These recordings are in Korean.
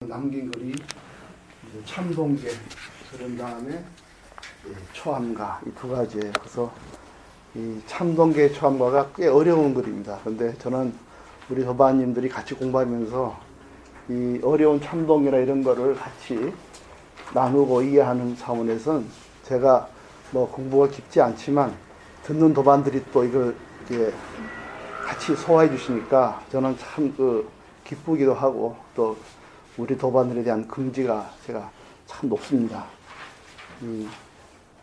남긴 글이 참동계, 그런 다음에 초암가, 이 두 가지예요. 그래서 이 참동계 초암가가 꽤 어려운 글입니다. 그런데 저는 우리 도반님들이 같이 공부하면서 이 어려운 참동계나 이런 거를 같이 나누고 이해하는 차원에서는 제가 뭐 공부가 깊지 않지만 듣는 도반들이 또 이걸 이렇게 같이 소화해 주시니까 저는 참 기쁘기도 하고 또 우리 도반들에 대한 긍지가 제가 참 높습니다.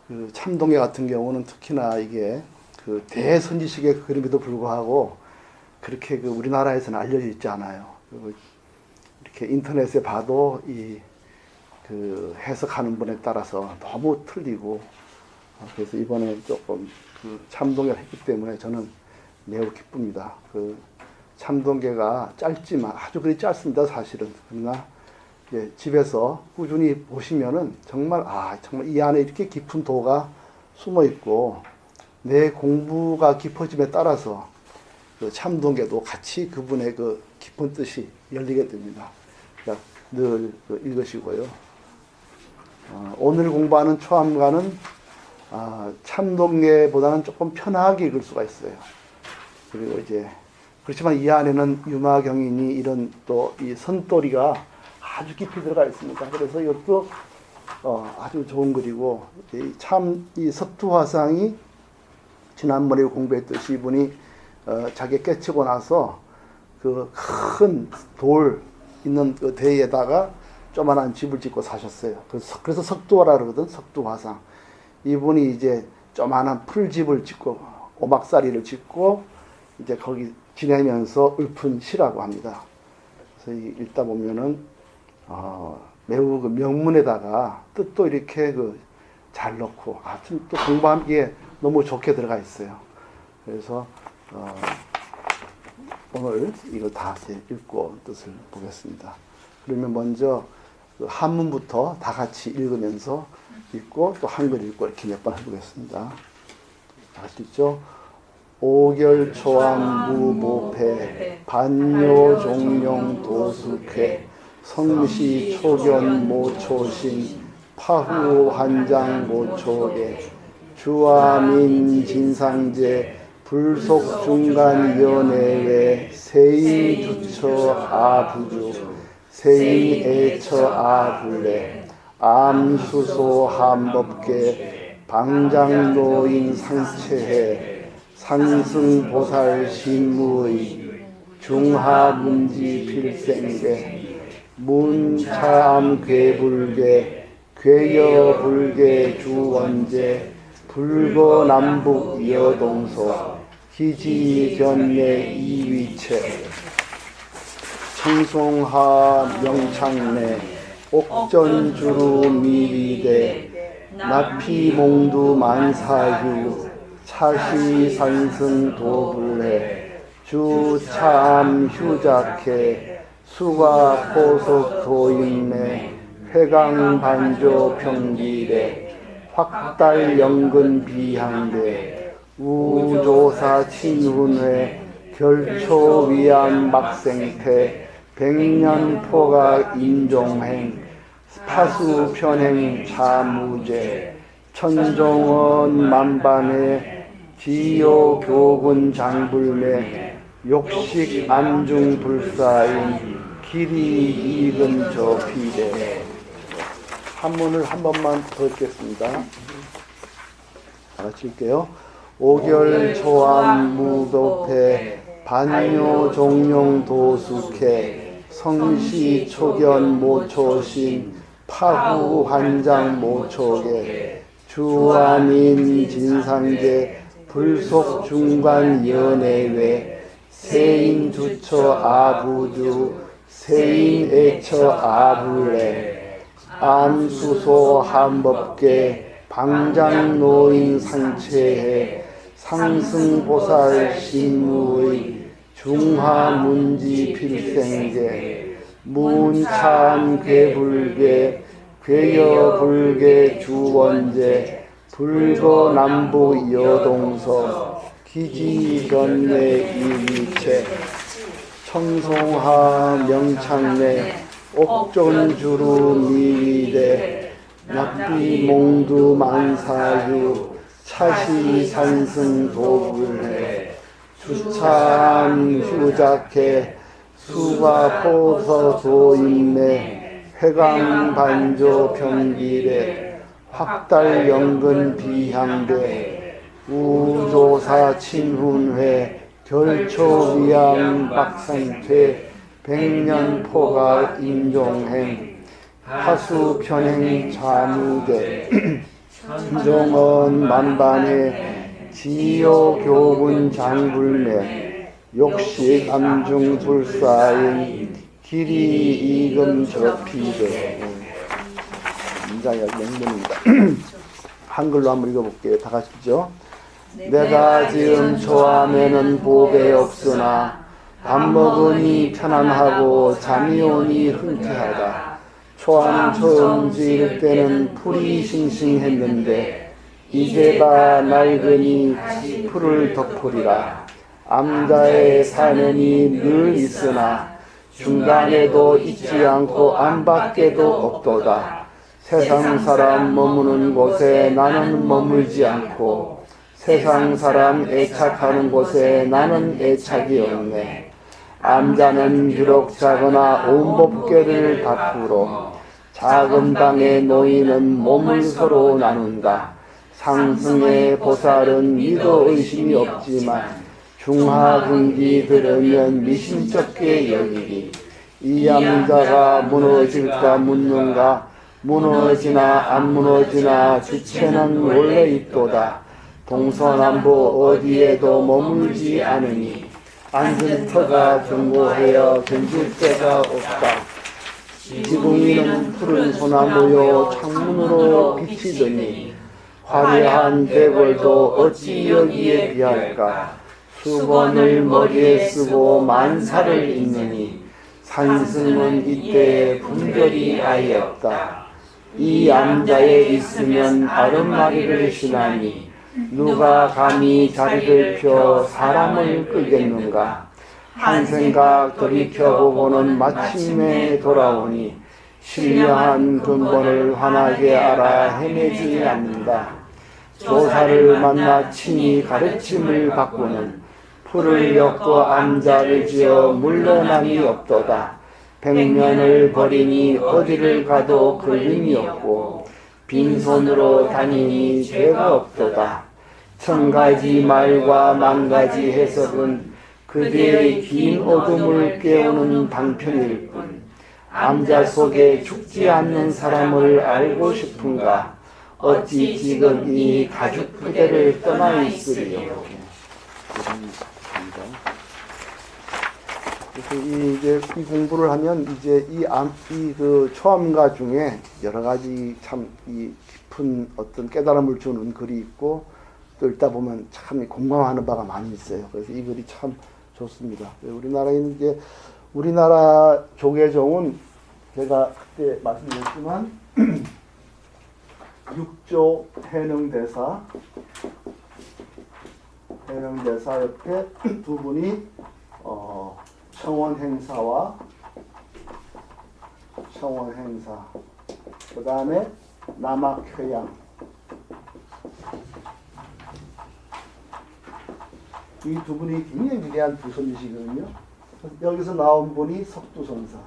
그 참동계 같은 경우는 특히나 이게 그 대선지식의 그림에도 불구하고 그렇게 그 우리나라에서는 알려져 있지 않아요. 그리고 이렇게 인터넷에 봐도 이 그 해석하는 분에 따라서 너무 틀리고, 그래서 이번에 조금 그 참동계를 했기 때문에 저는 매우 기쁩니다. 그 참동계가 짧지만 아주 그리 짧습니다, 사실은. 그러나 집에서 꾸준히 보시면은 정말 정말 이 안에 이렇게 깊은 도가 숨어 있고 내 공부가 깊어짐에 따라서 그 참동계도 같이 그분의 그 깊은 뜻이 열리게 됩니다. 그러니까 늘 읽으시고요. 오늘 공부하는 초암가는 참동계보다는 조금 편하게 읽을 수가 있어요. 그리고 이제 그렇지만 이 안에는 유마경이니 이런 또 이 선도리가 아주 깊이 들어가 있습니다. 그래서 이것도 아주 좋은 글이고, 이 석두화상이 지난번에 공부했듯이 이분이 자기 깨치고 나서 그 큰 돌 있는 그 대에다가 조만한 집을 짓고 사셨어요. 그래서 석두화라 그러거든, 석두화상. 이분이 이제 조만한 풀집을 짓고 오막살이를 짓고 이제 거기 지내면서 읊은 시라고 합니다. 그래서 읽다 보면은 매우 그 명문에다가 뜻도 이렇게 잘 넣고 또 공부하기에 너무 좋게 들어가 있어요. 그래서 오늘 이걸 다 읽고 뜻을 보겠습니다. 그러면 먼저 그 한문부터 다 같이 읽으면서 읽고 또 한글 읽고 이렇게 몇 번 해보겠습니다. 아시죠? 오결초암 무모패 반요종룡 도숙회 성시 초견 모초신 파후 환장 모초계 주암인 진상제 불속 중간 연애외 세인 주처 아부주 세인 애처 아불레 암수소 함법계 방장노인 상체해 상승보살 신무의 중하문지 필생계 문차암 괴불계 괴여불계 주원제 불거남북 여동소 기지견내 이위체 청송하 명창내 옥전주루 미리대 나피몽두 만사유 차시산승 도불해 주참 휴작해 수가 포석 도인매 회강반조 평기래 확달 연근 비향대 우조사 친훈회 결초 위암 막생태 백년포가 인종행 파수 편행 차무제 천종원 만반에 지요 교군 장불매 욕식 안중 불사인 길이 익은 저피대. 한문을 한 번만 더 읽겠습니다. 다 같이 읽게요. 오결초암 무도패 반요 종룡 도숙회 성시 초견 모초신 파후 환장 모초계 주암인 진상제 불속 중간 연애외 세인 주처 아부주 세인 애처 아불레 암수소 함법계 방장노인 상체해 상승보살 신무의 중화문지 필생계 문참 괴불계 괴여불계 주원제 불거남북 여동서 기지견내 이위체 청송하 명창내 옥전주루 미위대 납비 몽두 만사유 차시 산승 도불해 주참 휴작해 수가 포서 도인매 회강 반조 병기래 확달 연근 비향대 우조사 친훈회 결초 위암 박산퇴 백년포가 인종행 하수 편행 자무대 정원 만반에 지요 교군 장불매 욕식 암중 불사인 길이 이금 저피대. 문장이 맹문입니다. 한글로 한번 읽어볼게요. 다 같이죠. 내가 지은 초암에는 보배 없으나 밥 먹으니 편안하고 잠이 오니 흔쾌하다. 초암 처음 지을 때는 풀이 싱싱했는데 이제가 낡으니 풀을 덮으리라. 암자의 사면이 늘 있으나 중간에도 있지 않고 안팎에도 없도다. 세상 사람 머무는 곳에 나는 머물지 않고 세상 사람 애착하는 곳에 나는 애착이 없네. 암자는 비록 작으나 온 법계를 다투로 작은 방에 놓이는 몸을 서로 나눈다. 상승의 보살은 믿어 의심이 없지만 중하근기 들으면 미심쩍게 여기기. 이 암자가 무너질까 묻는가. 무너지나 안 무너지나 주체는 원래 있도다. 동서남북 어디에도 머물지 않으니 앉은 터가 견고하여 견줄 데가 없다. 지붕이는 푸른 소나무요 창문으로 비치더니 화려한 대궐도 어찌 여기에 비할까. 수건을 머리에 쓰고 만사를 읽느니 산승은 이때에 분별이 아예 없다. 이 암자에 있으면 아름마리를 신하니 누가 감히 자리를 펴 사람을 끌겠는가. 한 생각 돌이켜보고는 마침내 돌아오니 신령한 근본을 환하게 알아 헤매지 않는다. 조사를 만나 친히 가르침을 받고는 풀을 엮고 암자를 지어 물러남이 없도다. 백년을 버리니 어디를 가도 걸림이 없고 빈손으로 다니니 죄가 없도다. 천가지 말과 만가지 해석은 그대의 긴 어둠을 깨우는 방편일 뿐 암자 속에 죽지 않는 사람을 알고 싶은가. 어찌 지금 이 가죽 부대를 떠나 있으리요. 그래서 이제 이 공부를 하면 이제 그 초암가 중에 여러 가지 참 이 깊은 어떤 깨달음을 주는 글이 있고 또 읽다 보면 참 공감하는 바가 많이 있어요. 그래서 이 글이 참 좋습니다. 우리나라에는 이제 우리나라 조계종은 제가 그때 말씀드렸지만 육조 해능대사 옆에 두 분이 청원행사 그 다음에 남학회양 이 두 분이 굉장히 위대한 두 선지시거든요. 여기서 나온 분이 석두선사,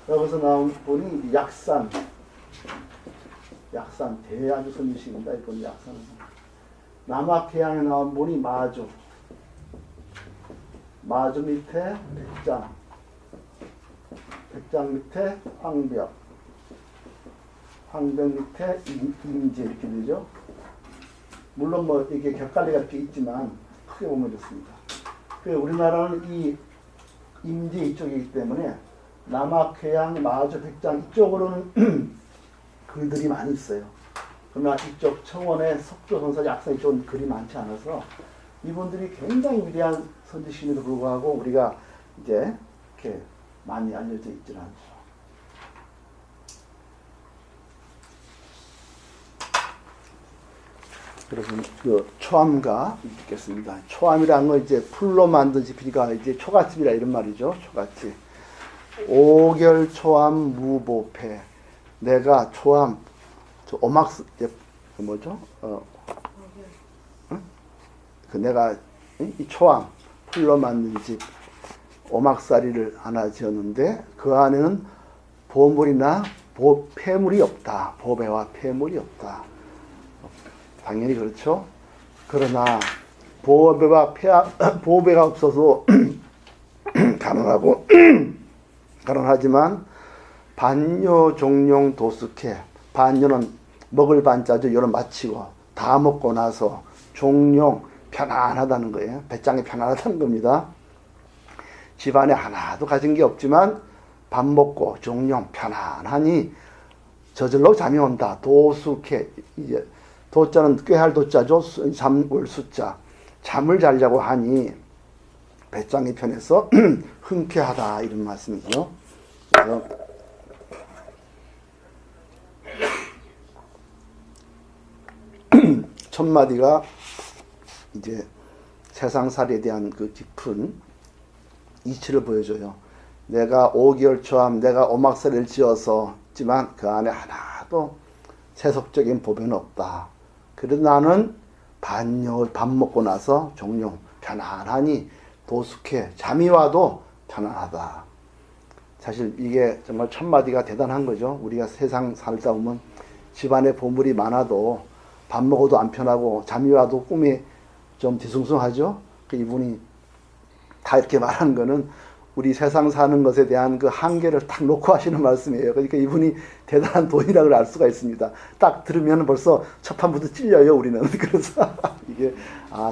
여기서 나온 분이 약산 대아주 선지시입니다. 이분 약산. 남학회양에 나온 분이 마주 밑에 백장 밑에 황벽 밑에 임제 이렇게 되죠. 물론 뭐 이게 격갈리가 이렇게 있지만 크게 보면 좋습니다. 우리나라는 이 임제 이쪽이기 때문에 남학회양, 마주, 백장 이쪽으로는 글들이 많이 있어요. 그러나 이쪽 청원의 석조선사, 약산 이쪽은 글이 많지 않아서 이분들이 굉장히 위대한 선지심에도 불구하고 우리가 이제 이렇게 많이 알려져 있지는 않죠. 여러분, 그 초암가 읽겠습니다. 초암이라는 건 이제 풀로 만든 지피가 이제 초가집이라 이런 말이죠. 초가집. 오결초암 무보패. 내가 초암, 오막스, 뭐죠? 그 내가 이 초암, 풀로 만든 집, 오막살이를 하나 지었는데 그 안에는 보물이나 폐물이 없다. 보배와 폐물이 없다. 당연히 그렇죠. 그러나 보배가 없어서 가난하고 가난하지만 반요 종룡 도숙해. 반요는 먹을 반자죠. 요는 마치고 다 먹고 나서 종룡 편안하다는 거예요. 배짱이 편안하다는 겁니다. 집안에 하나도 가진 게 없지만 밥 먹고 종룡 편안하니 저절로 잠이 온다. 도숙해. 이제 도자는 꾀할 도자죠. 잠을 숫자. 잠을 자려고 하니 배짱이 편해서 흔쾌하다 이런 말씀이죠. 그래서 첫 마디가 이제 세상살이에 대한 그 깊은 이치를 보여줘요. 내가 오결초암, 내가 오막살이를 지었지만 그 안에 하나도 세속적인 보배는 없다. 그래도 나는 반요 밥 먹고 나서 종룡 편안하니 도숙해. 잠이 와도 편안하다. 사실 이게 정말 첫 마디가 대단한 거죠. 우리가 세상 살다 보면 집안에 보물이 많아도 밥 먹어도 안 편하고 잠이 와도 꿈이 좀 뒤숭숭하죠. 그 이분이 다 이렇게 말하는 거는 우리 세상 사는 것에 대한 그 한계를 딱 놓고 하시는 말씀이에요. 그러니까 이분이 대단한 돈이라고 알 수가 있습니다. 딱 들으면 벌써 첫 판부터 찔려요, 우리는. 그래서 이게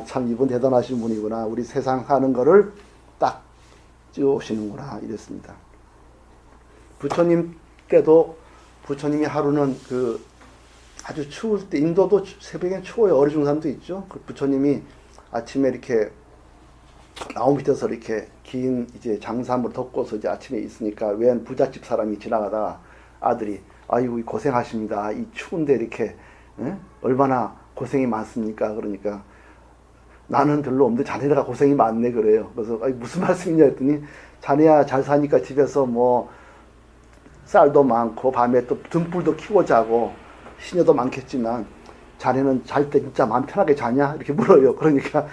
참 이분 대단하신 분이구나. 우리 세상 사는 거를 딱 찍어오시는구나 이랬습니다. 부처님 때도 부처님이 하루는 그 아주 추울 때, 인도도 새벽엔 추워요. 어리 중산도 있죠. 그 부처님이 아침에 이렇게 나무 밑에서 이렇게 긴 이제 장삼을 덮고서 이제 아침에 있으니까 웬 부잣집 사람이 지나가다가 아들이 아이고 고생하십니다. 이 추운데 이렇게 얼마나 고생이 많습니까? 그러니까 나는 별로 없는데 자네가 고생이 많네 그래요. 그래서 무슨 말씀이냐 했더니 자네야 잘 사니까 집에서 뭐 쌀도 많고 밤에 또 등불도 켜고 자고 시녀도 많겠지만 자네는 잘 때 진짜 마음 편하게 자냐? 이렇게 물어요. 그러니까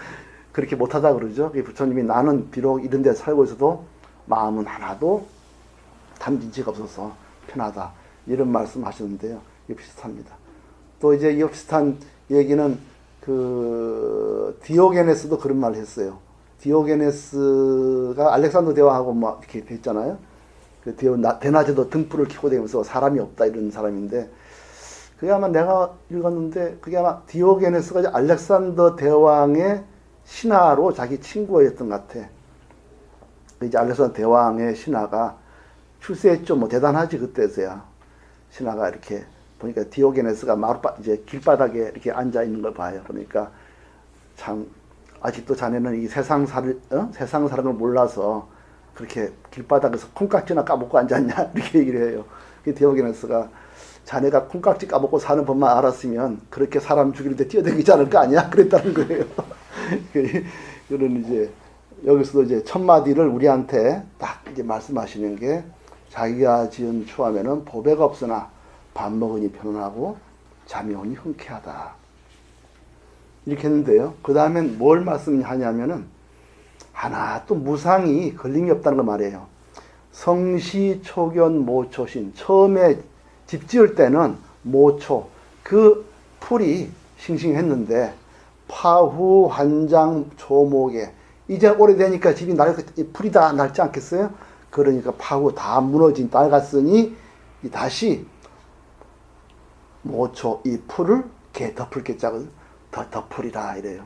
그렇게 못하다 그러죠. 부처님이 나는 비록 이런 데 살고 있어도 마음은 하나도 담진치가 없어서 편하다. 이런 말씀 하셨는데요. 이게 비슷합니다. 또 이제 이 비슷한 얘기는 그 디오게네스도 그런 말을 했어요. 디오게네스가 알렉산더 대왕하고 막 이렇게 됐잖아요. 그 대낮에도 등불을 켜고 다니면서 사람이 없다 이런 사람인데 그게 아마 내가 읽었는데 그게 아마 디오게네스가 알렉산더 대왕의 신하로 자기 친구였던 것 같아. 이제 알렉산더 대왕의 신하가 출세했죠. 뭐 대단하지 그때서야. 신하가 이렇게 보니까 디오게네스가 이제 길바닥에 이렇게 앉아 있는 걸 봐요. 그러니까 참 아직도 자네는 이 세상 사람을 몰라서 그렇게 길바닥에서 콩깍지나 까먹고 앉았냐 이렇게 얘기를 해요. 디오게네스가 자네가 콩깍지 까먹고 사는 법만 알았으면 그렇게 사람 죽이는데 뛰어다니지 않을 거 아니야? 그랬다는 거예요. 그런 이제 여기서도 이제 첫 마디를 우리한테 딱 이제 말씀하시는 게 자기가 지은 초함에는 보배가 없으나 밥 먹으니 편안하고 잠이 오니 흔쾌하다. 이렇게 했는데요. 그 다음엔 뭘 말씀하냐면은 하나 또 무상이 걸림이 없다는 걸 말해요. 성시 초견 모초신. 처음에 집 지을 때는 모초 그 풀이 싱싱했는데 파후 한장 초목에 이제 오래되니까 집이 풀이 다 낡지 않겠어요? 그러니까 파후 다 무너진 땅 같으니 다시 모초 이 풀을 개 덮을 개짝을 더 덮으리라 이래요.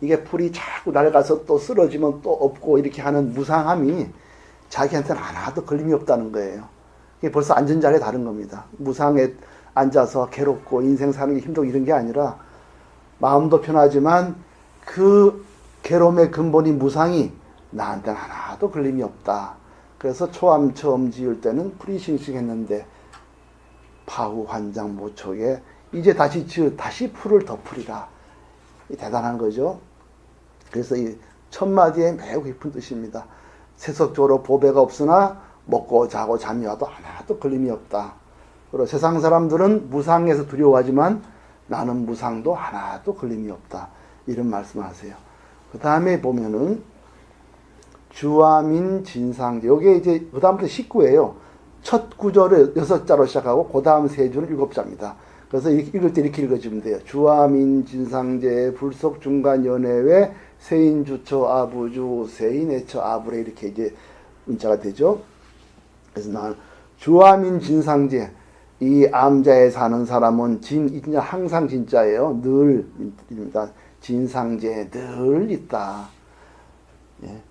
이게 풀이 자꾸 낡아서 또 쓰러지면 또 없고 이렇게 하는 무상함이 자기한테는 하나도 걸림이 없다는 거예요. 이게 벌써 앉은 자리에 다른 겁니다. 무상에 앉아서 괴롭고 인생 사는 게 힘들고 이런 게 아니라 마음도 편하지만 그 괴로움의 근본인 무상이 나한테는 하나도 걸림이 없다. 그래서 초암 처음 지을 때는 풀이 싱싱했는데 파후 환장 모초에 이제 다시 풀을 덮으리라. 대단한 거죠. 그래서 이 첫 마디에 매우 깊은 뜻입니다. 세속적으로 보배가 없으나 먹고 자고 잠이 와도 하나도 걸림이 없다. 그리고 세상 사람들은 무상에서 두려워하지만 나는 무상도 하나도 걸림이 없다. 이런 말씀을 하세요. 그 다음에 보면은 주와민 진상제. 요게 이제 그 다음부터 19예요. 첫 구절을 6자로 시작하고 그 다음 세 줄은 7자입니다. 그래서 읽을 때 이렇게 읽어주면 돼요. 주와민 진상제 불속 중간 연애외 세인 주처 아부주 세인 애처 아부레 이렇게 이제 문자가 되죠. 그래서 나는 주와민 진상제 이 암자에 사는 사람은 진짜 항상 진짜예요. 늘입니다. 진상제 늘 있다. 예.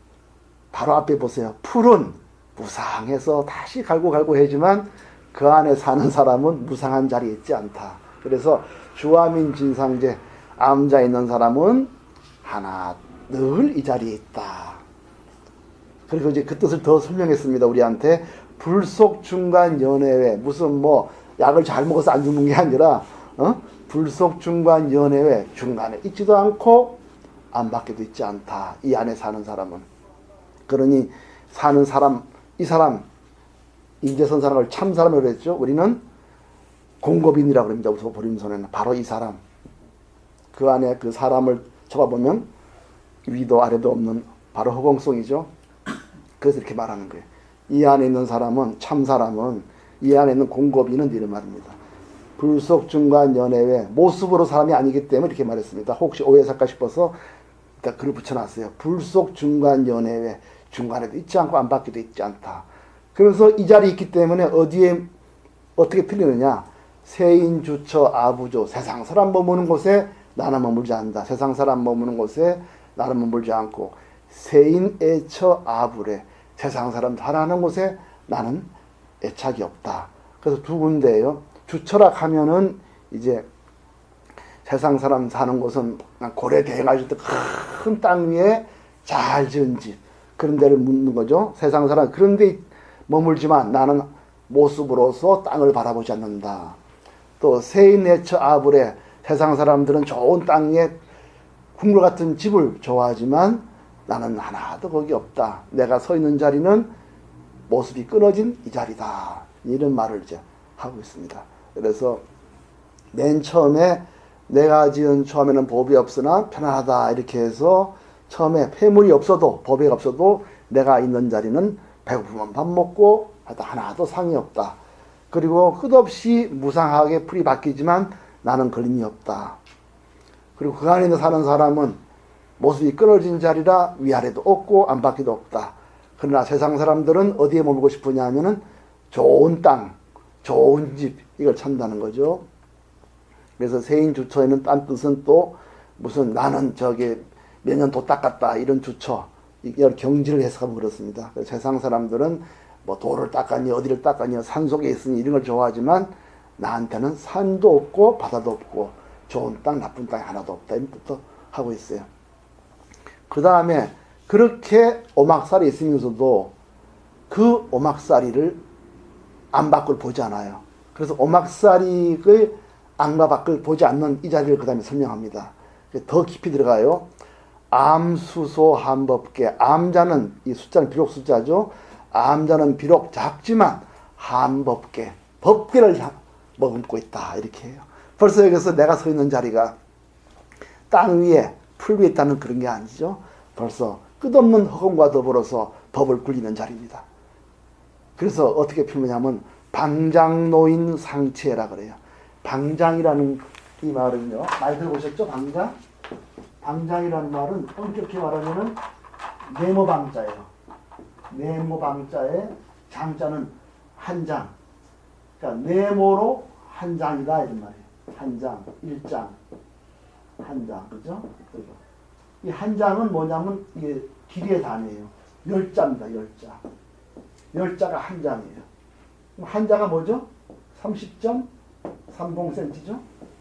바로 앞에 보세요. 풀은 무상해서 다시 갈고 해지만 그 안에 사는 사람은 무상한 자리에 있지 않다. 그래서 주와민 진상제 암자 있는 사람은 하나 늘 이 자리에 있다. 그리고 이제 그 뜻을 더 설명했습니다. 우리한테 불속 중간 연애외 무슨 뭐 약을 잘 먹어서 안 죽는 게 아니라 불속 중간 연애외 중간에 있지도 않고 안 밖에도 있지 않다. 이 안에 사는 사람은. 그러니 사는 사람 이 사람 인재선 사람을 참 사람이라고 했죠. 우리는 공급인이라고 합니다. 우선 보림선에는 바로 이 사람. 그 안에 그 사람을 쳐다보면 위도 아래도 없는 바로 허공성이죠. 그래서 이렇게 말하는 거예요. 이 안에 있는 사람은 참 사람은 이 안에 있는 공급인은 이런 말입니다. 불속 중간 연애외 모습으로 사람이 아니기 때문에 이렇게 말했습니다. 혹시 오해살까 싶어서 일단 글을 붙여놨어요. 불속 중간 연애외 중간에도 있지 않고 안 밖에도 있지 않다. 그래서 이 자리에 있기 때문에 어디에 어떻게 틀리느냐. 세인 주처 아부조 세상 사람 머무는 곳에 나는 머물지 않는다. 세상 사람 머무는 곳에 나는 머물지 않고 세인 애처 아부래 세상 사람 살아가는 곳에 나는 애착이 없다. 그래서 두 군데예요. 주처락 하면은 이제 세상 사람 사는 곳은 고래 대행하실 때 큰 땅 위에 잘 지은 집 그런 데를 묻는 거죠. 세상 사람 그런 데 머물지만 나는 모습으로서 땅을 바라보지 않는다. 또 세인네처 아브레 세상 사람들은 좋은 땅에 궁궐 같은 집을 좋아하지만 나는 하나도 거기 없다. 내가 서 있는 자리는 모습이 끊어진 이 자리다. 이런 말을 이제 하고 있습니다. 그래서 맨 처음에 내가 지은 처음에는 법이 없으나 편안하다 이렇게 해서 처음에 폐물이 없어도 법이 없어도 내가 있는 자리는 배고프면 밥 먹고 하나도 상이 없다. 그리고 끝없이 무상하게 풀이 바뀌지만 나는 걸림이 없다. 그리고 그 안에 사는 사람은 모습이 끊어진 자리라 위아래도 없고 안팎에도 없다. 그러나 세상 사람들은 어디에 머물고 싶으냐 하면은 좋은 땅, 좋은 집 이걸 찾는다는 거죠. 그래서 세인 주처에는 딴 뜻은 또 무슨 나는 저기 몇 년 도 닦았다 이런 주처 이걸 경지를 해석하면 그렇습니다. 세상 사람들은 뭐 도를 닦았니 어디를 닦았니 산속에 있으니 이런 걸 좋아하지만 나한테는 산도 없고 바다도 없고 좋은 땅 나쁜 땅이 하나도 없다 이런 뜻도 하고 있어요. 그 다음에 그렇게 오막살이 있으면서도 그 오막살이를 안팎을 보지 않아요. 그래서 오막살이의 안과 밖을 보지 않는 이 자리를 그 다음에 설명합니다. 더 깊이 들어가요. 암수소 한법계 암자는 이 숫자는 비록 숫자죠. 암자는 비록 작지만 한법계 법계를 머금고 있다 이렇게 해요. 벌써 여기서 내가 서 있는 자리가 땅 위에 풀 위에 있다는 그런 게 아니죠. 벌써 끝없는 허공과 더불어서 법을 굴리는 자리입니다. 그래서 어떻게 표현하냐면 방장노인 상체라 그래요. 방장이라는 이 말은요. 많이 들어보셨죠? 방장? 방장이라는 말은 엄격히 말하면은 네모방자예요. 네모방자에 장자는 한 장. 그러니까 네모로 한 장이다 이런 말이에요. 한 장, 일장, 한 장, 그죠? 이 한 장은 뭐냐면 이게 길이의 단위예요. 10자입니다. 10자. 10자가 한 장이에요. 한 자가 뭐죠? 30.30cm죠?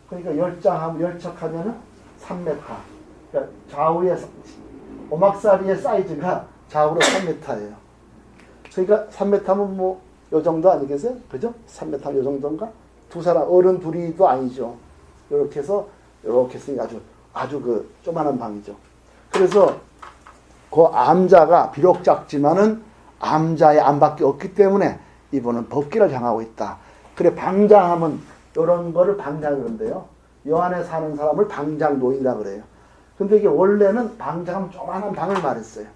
그러니까 10장 하면 10척 하면은 3m. 그러니까 좌우의 오막살이의 사이즈가 좌우로 3m예요. 그러니까 3m면 뭐 요 정도 아니겠어요? 그죠? 3m 요 정도인가? 두 사람 어른 둘이도 아니죠. 이렇게 해서 이렇게 했으니 아주 그 조그마한 방이죠. 그래서 그 암자가 비록 작지만은 암자의 암밖에 없기 때문에 이분은 법계를 향하고 있다. 그래 방장하면 이런 거를 방장이 그런데요. 요 안에 사는 사람을 방장노인이라 그래요. 근데 이게 원래는 방장하면 조그마한 방을 말했어요.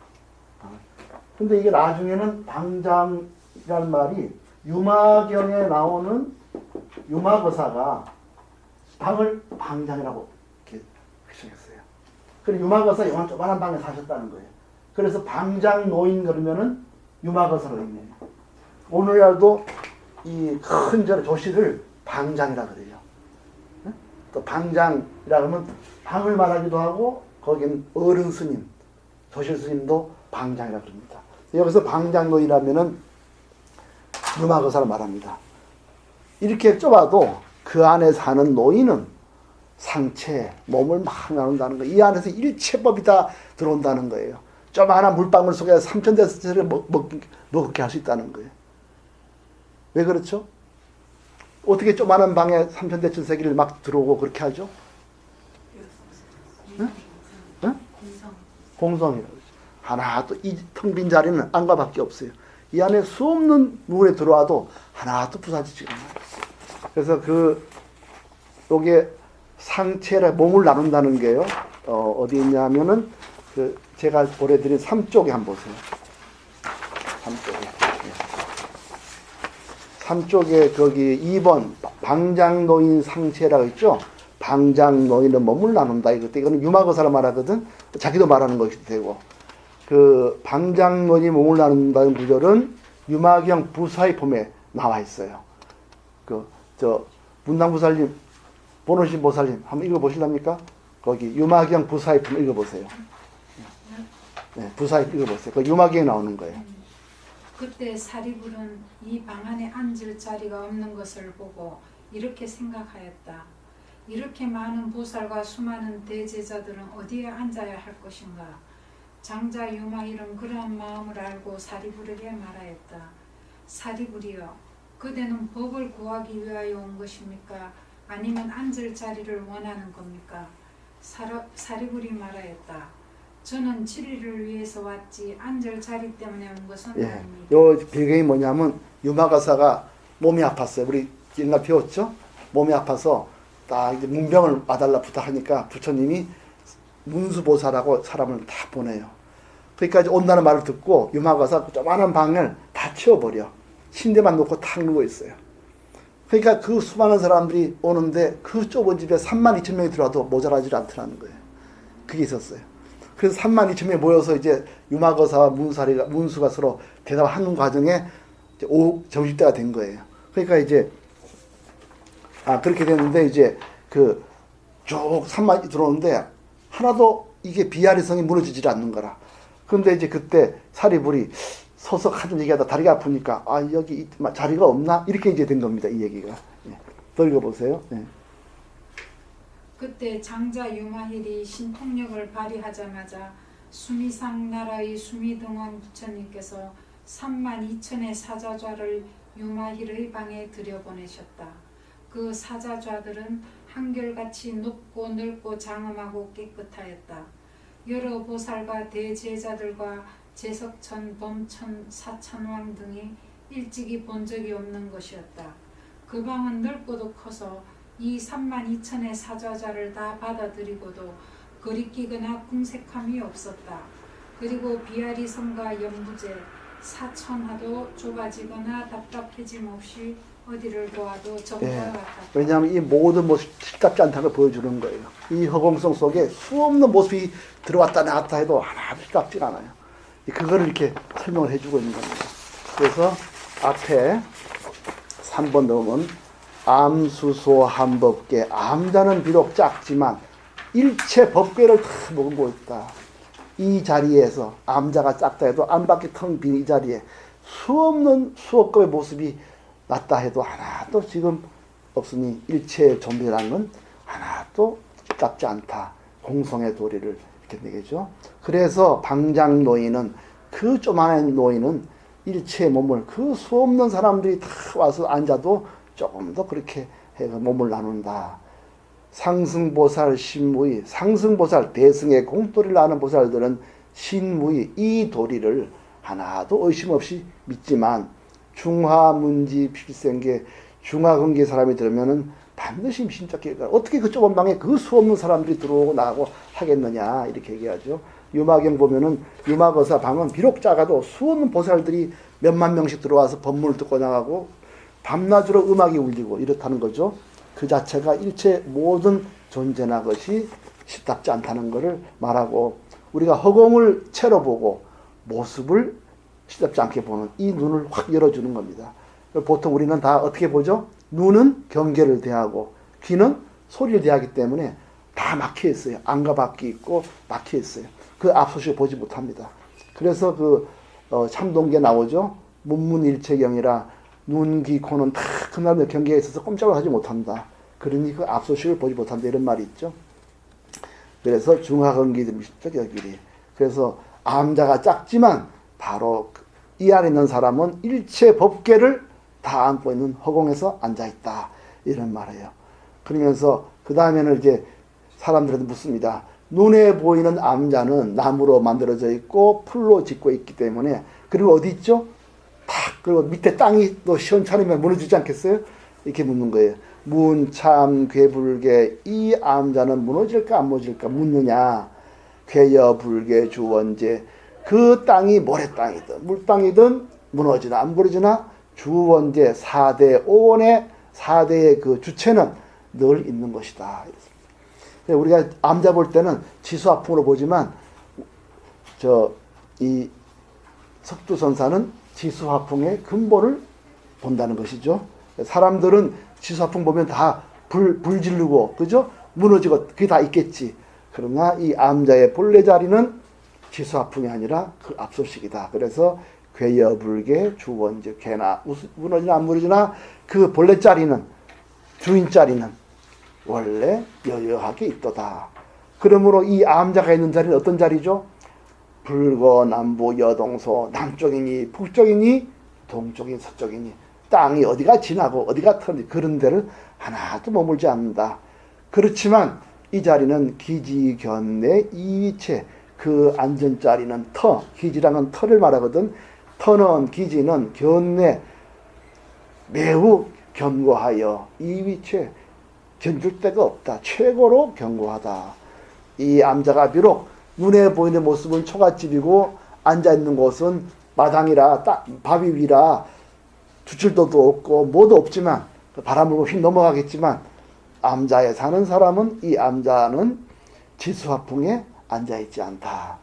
근데 이게 나중에는 방장이라는 말이 유마경에 나오는 유마거사가 방을 방장이라고 이렇게 표현했어요. 그리고 유마거사 요만 조그마한 방에 사셨다는 거예요. 그래서 방장노인 그러면은 유마거사로 있네요. 오늘날도 이 큰 조실을 방장이라 그래요. 또 방장이라 하면 방을 말하기도 하고 거기는 어른 스님, 조실 스님도 방장이라 그럽니다. 여기서 방장노인이라면은 유마거사를 말합니다. 이렇게 좁아도 그 안에 사는 노인은 상체, 몸을 막 나눈다는 거예요. 이 안에서 일체법이 다 들어온다는 거예요. 조그마한 물방울 속에 3000대스를 먹게 할 수 있다는 거예요. 왜 그렇죠? 어떻게 조그마한 방에 3000대천 세기를 막 들어오고 그렇게 하죠? 응? 응? 공성이라고 그러죠. 하나 또 이 텅 빈 자리는 안과밖에 없어요. 이 안에 수없는 물에 들어와도 하나도 부사지지가 않아요. 그래서 요게 상체를 몸을 나눈다는 게요. 어디 있냐면은 제가 보내드린 3쪽에 한번 보세요. 3쪽에 거기 2번 방장노인 상체라고 있죠. 방장노인은 몸을 나눈다. 이거는 유마거사를 말하거든. 자기도 말하는 것이 되고. 그 방장노인이 몸을 나눈다는 구절은 유마경 부사의 폼에 나와 있어요. 문당부살님, 보노신 보살님 한번 읽어보실랍니까? 거기 유마경 부사의 폼 읽어보세요. 네, 부사의 읽어보세요. 그 유마경에 나오는 거예요. 그때 사리불은 이 방 안에 앉을 자리가 없는 것을 보고 이렇게 생각하였다. 이렇게 많은 보살과 수많은 대제자들은 어디에 앉아야 할 것인가? 장자 유마일은 그러한 마음을 알고 사리불에게 말하였다. 사리불이여, 그대는 법을 구하기 위하여 온 것입니까? 아니면 앉을 자리를 원하는 겁니까? 사리불이 말하였다. 저는 진리를 위해서 왔지 앉을 자리 때문에 온 것은 아닙니다. 요 배경이 뭐냐면 유마거사가 몸이 아팠어요. 우리 옛날 배웠죠? 몸이 아파서 딱 이제 문병을 와달라 부탁하니까 부처님이 문수보살하고 사람을 다 보내요. 그러니까 이제 온다는 말을 듣고 유마거사 조그마한 방을 다 치워버려. 침대만 놓고 탁 누워 있어요. 그러니까 그 수많은 사람들이 오는데 그 좁은 집에 32,000명이 들어와도 모자라지 않더라는 거예요. 그게 있었어요. 그래서 32,000명이 모여서 이제 유마거사와 문수가 서로 대답하는 과정에 이제 오후 점심때가 된 거예요. 그러니까 이제 그렇게 됐는데 이제 쭉 3만이 들어오는데 하나도 이게 비아리성이 무너지질 않는 거라. 그런데 이제 그때 사리불이 서서 한좀 얘기하다 다리가 아프니까 여기 자리가 없나? 이렇게 이제 된 겁니다. 이 얘기가. 더 읽어보세요. 네. 그때 장자 유마힐이 신통력을 발휘하자마자 수미상 나라의 수미등원 부처님께서 32,000의 사자좌를 유마힐의 방에 들여보내셨다. 그 사자좌들은 한결같이 높고 넓고 장엄하고 깨끗하였다. 여러 보살과 대제자들과 제석천, 범천, 사천왕 등이 일찍이 본 적이 없는 것이었다. 그 방은 넓고도 커서 이 32,000의 사자자를 다 받아들이고도 거리끼거나 궁색함이 없었다. 그리고 비아리 섬과 연부제, 사천하도 좁아지거나 답답해짐 없이 어디를 보아도 정과 같았다. 왜냐하면 이 모든 모습이 답답지 않다는 걸 보여주는 거예요. 이 허공성 속에 수없는 모습이 들어왔다 나왔다 해도 하나도 답답지가 않아요. 그거를 이렇게 설명을 해주고 있는 겁니다. 그래서 앞에 3번 넣으면 암수소 한법계, 암자는 비록 작지만 일체 법계를 다 머금고 있다. 이 자리에서 암자가 작다 해도 암밖에 텅 빈 이 자리에 수없는 수억급의 모습이 났다 해도 하나도 지금 없으니 일체의 존재라는 건 하나도 작지 않다. 공성의 도리를 이렇게 내겠죠. 그래서 방장노인은 그 조만한 노인은 일체의 몸을 그 수없는 사람들이 다 와서 앉아도 조금 더 그렇게 해서 몸을 나눈다. 상승보살 신무의 상승보살 대승의 공돌이를 아는 보살들은 신무의 이 도리를 하나도 의심 없이 믿지만 중화문지 필생계 중화근계 사람이 들으면은 반드시 신적해. 어떻게 그 좁은 방에 그 수 없는 사람들이 들어오고 나가고 하겠느냐 이렇게 얘기하죠. 유마경 보면은 유마거사 방은 비록 작아도 수없는 보살들이 몇만 명씩 들어와서 법문을 듣고 나가고 밤낮으로 음악이 울리고 이렇다는 거죠. 그 자체가 일체 모든 존재나 것이 쉽답지 않다는 것을 말하고 우리가 허공을 채로 보고 모습을 쉽답지 않게 보는 이 눈을 확 열어주는 겁니다. 보통 우리는 다 어떻게 보죠? 눈은 경계를 대하고 귀는 소리를 대하기 때문에 다 막혀 있어요. 안과 밖이 있고 막혀 있어요. 그 앞소식을 보지 못합니다. 그래서 참동기에 나오죠. 문문일체경이라 눈, 귀, 코는 다 그날의 경계에 있어서 꼼짝을 하지 못한다. 그러니 그 앞소식을 보지 못한다 이런 말이 있죠. 그래서 중화근기 미식적여기리. 그래서 암자가 작지만 바로 이 안에 있는 사람은 일체 법계를 다 안고 있는 허공에서 앉아있다 이런 말이에요. 그러면서 그 다음에는 이제 사람들한테 묻습니다. 눈에 보이는 암자는 나무로 만들어져 있고 풀로 짓고 있기 때문에 그리고 어디 있죠? 그리고 밑에 땅이 또 시원찮으면 무너지지 않겠어요? 이렇게 묻는 거예요. 문참 괴불계 이 암자는 무너질까 안 무너질까 묻느냐. 괴여불계 주원제 그 땅이 모래땅이든 물땅이든 무너지나 안 무너지나 주원제 4대 5원의 4대의 그 주체는 늘 있는 것이다. 우리가 암자 볼 때는 지수화풍으로 보지만 이 석두선사는 지수화풍의 근본을 본다는 것이죠. 사람들은 지수화풍 보면 다 불 지르고 그죠? 무너지고 그게 다 있겠지. 그러나 이 암자의 본래 자리는 지수화풍이 아니라 그 앞소식이다. 그래서 괴여불계 주원제 개나 무너지나 안 무너지나 그 본래 자리는 주인 자리는 원래 여여하게 있도다. 그러므로 이 암자가 있는 자리는 어떤 자리죠? 불거 남부 여동소 남쪽이니 북쪽이니 동쪽이니 서쪽이니 땅이 어디가 지나고 어디가 터는지 그런 데를 하나도 머물지 않는다. 그렇지만 이 자리는 기지견내 이위체 그 앉은 자리는 터 기지라는 터를 말하거든. 터는 기지는 견내 매우 견고하여 이위체 견줄 데가 없다. 최고로 견고하다. 이 암자가 비록 눈에 보이는 모습은 초가집이고 앉아있는 곳은 마당이라 바위 위라 주칠도도 없고 뭐도 없지만 바람 불고 휙 넘어가겠지만 암자에 사는 사람은 이 암자는 지수화풍에 앉아있지 않다.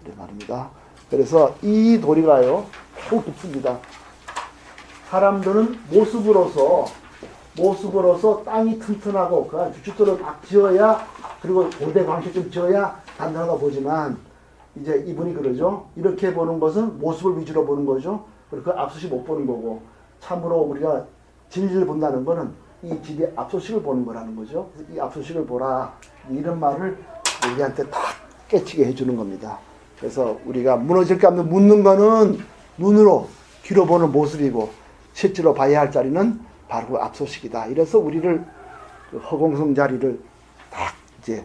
이런 말입니다. 그래서 이 도리가요 매우 깊습니다. 사람들은 모습으로서 땅이 튼튼하고 그 안에 주춧돌을 막 지어야 그리고 고대 방식 좀 지어야 단단하다 보지만 이제 이분이 그러죠. 이렇게 보는 것은 모습을 위주로 보는 거죠. 그리고 그 앞소식 못 보는 거고 참으로 우리가 진리를 본다는 거는 이 집의 앞소식을 보는 거라는 거죠. 이 앞소식을 보라 이런 말을 우리한테 다 깨치게 해주는 겁니다. 그래서 우리가 무너질까 하면 묻는 거는 눈으로 귀로 보는 모습이고 실제로 봐야 할 자리는 바로 그 앞소식이다. 이래서 우리를 그 허공성 자리를 딱 이제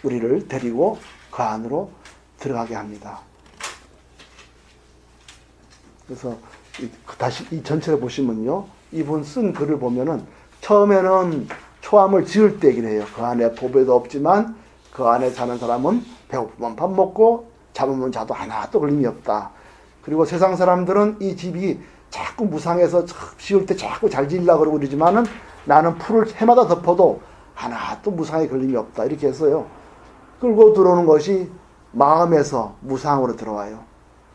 우리를 데리고 그 안으로 들어가게 합니다. 그래서 다시 이 전체를 보시면요, 이분 쓴 글을 보면은 처음에는 초암을 지을 때 얘기를 해요. 그 안에 보배도 없지만 그 안에 사는 사람은 배고프면 밥 먹고 잡으면 자도 하나도 걸림이 없다. 그리고 세상 사람들은 이 집이 자꾸 무상해서 지을 때 자꾸 잘 지으려고 그러고 그러지만은 나는 풀을 해마다 덮어도 하나도 무상에 걸림이 없다. 이렇게 했어요. 끌고 들어오는 것이 마음에서 무상으로 들어와요.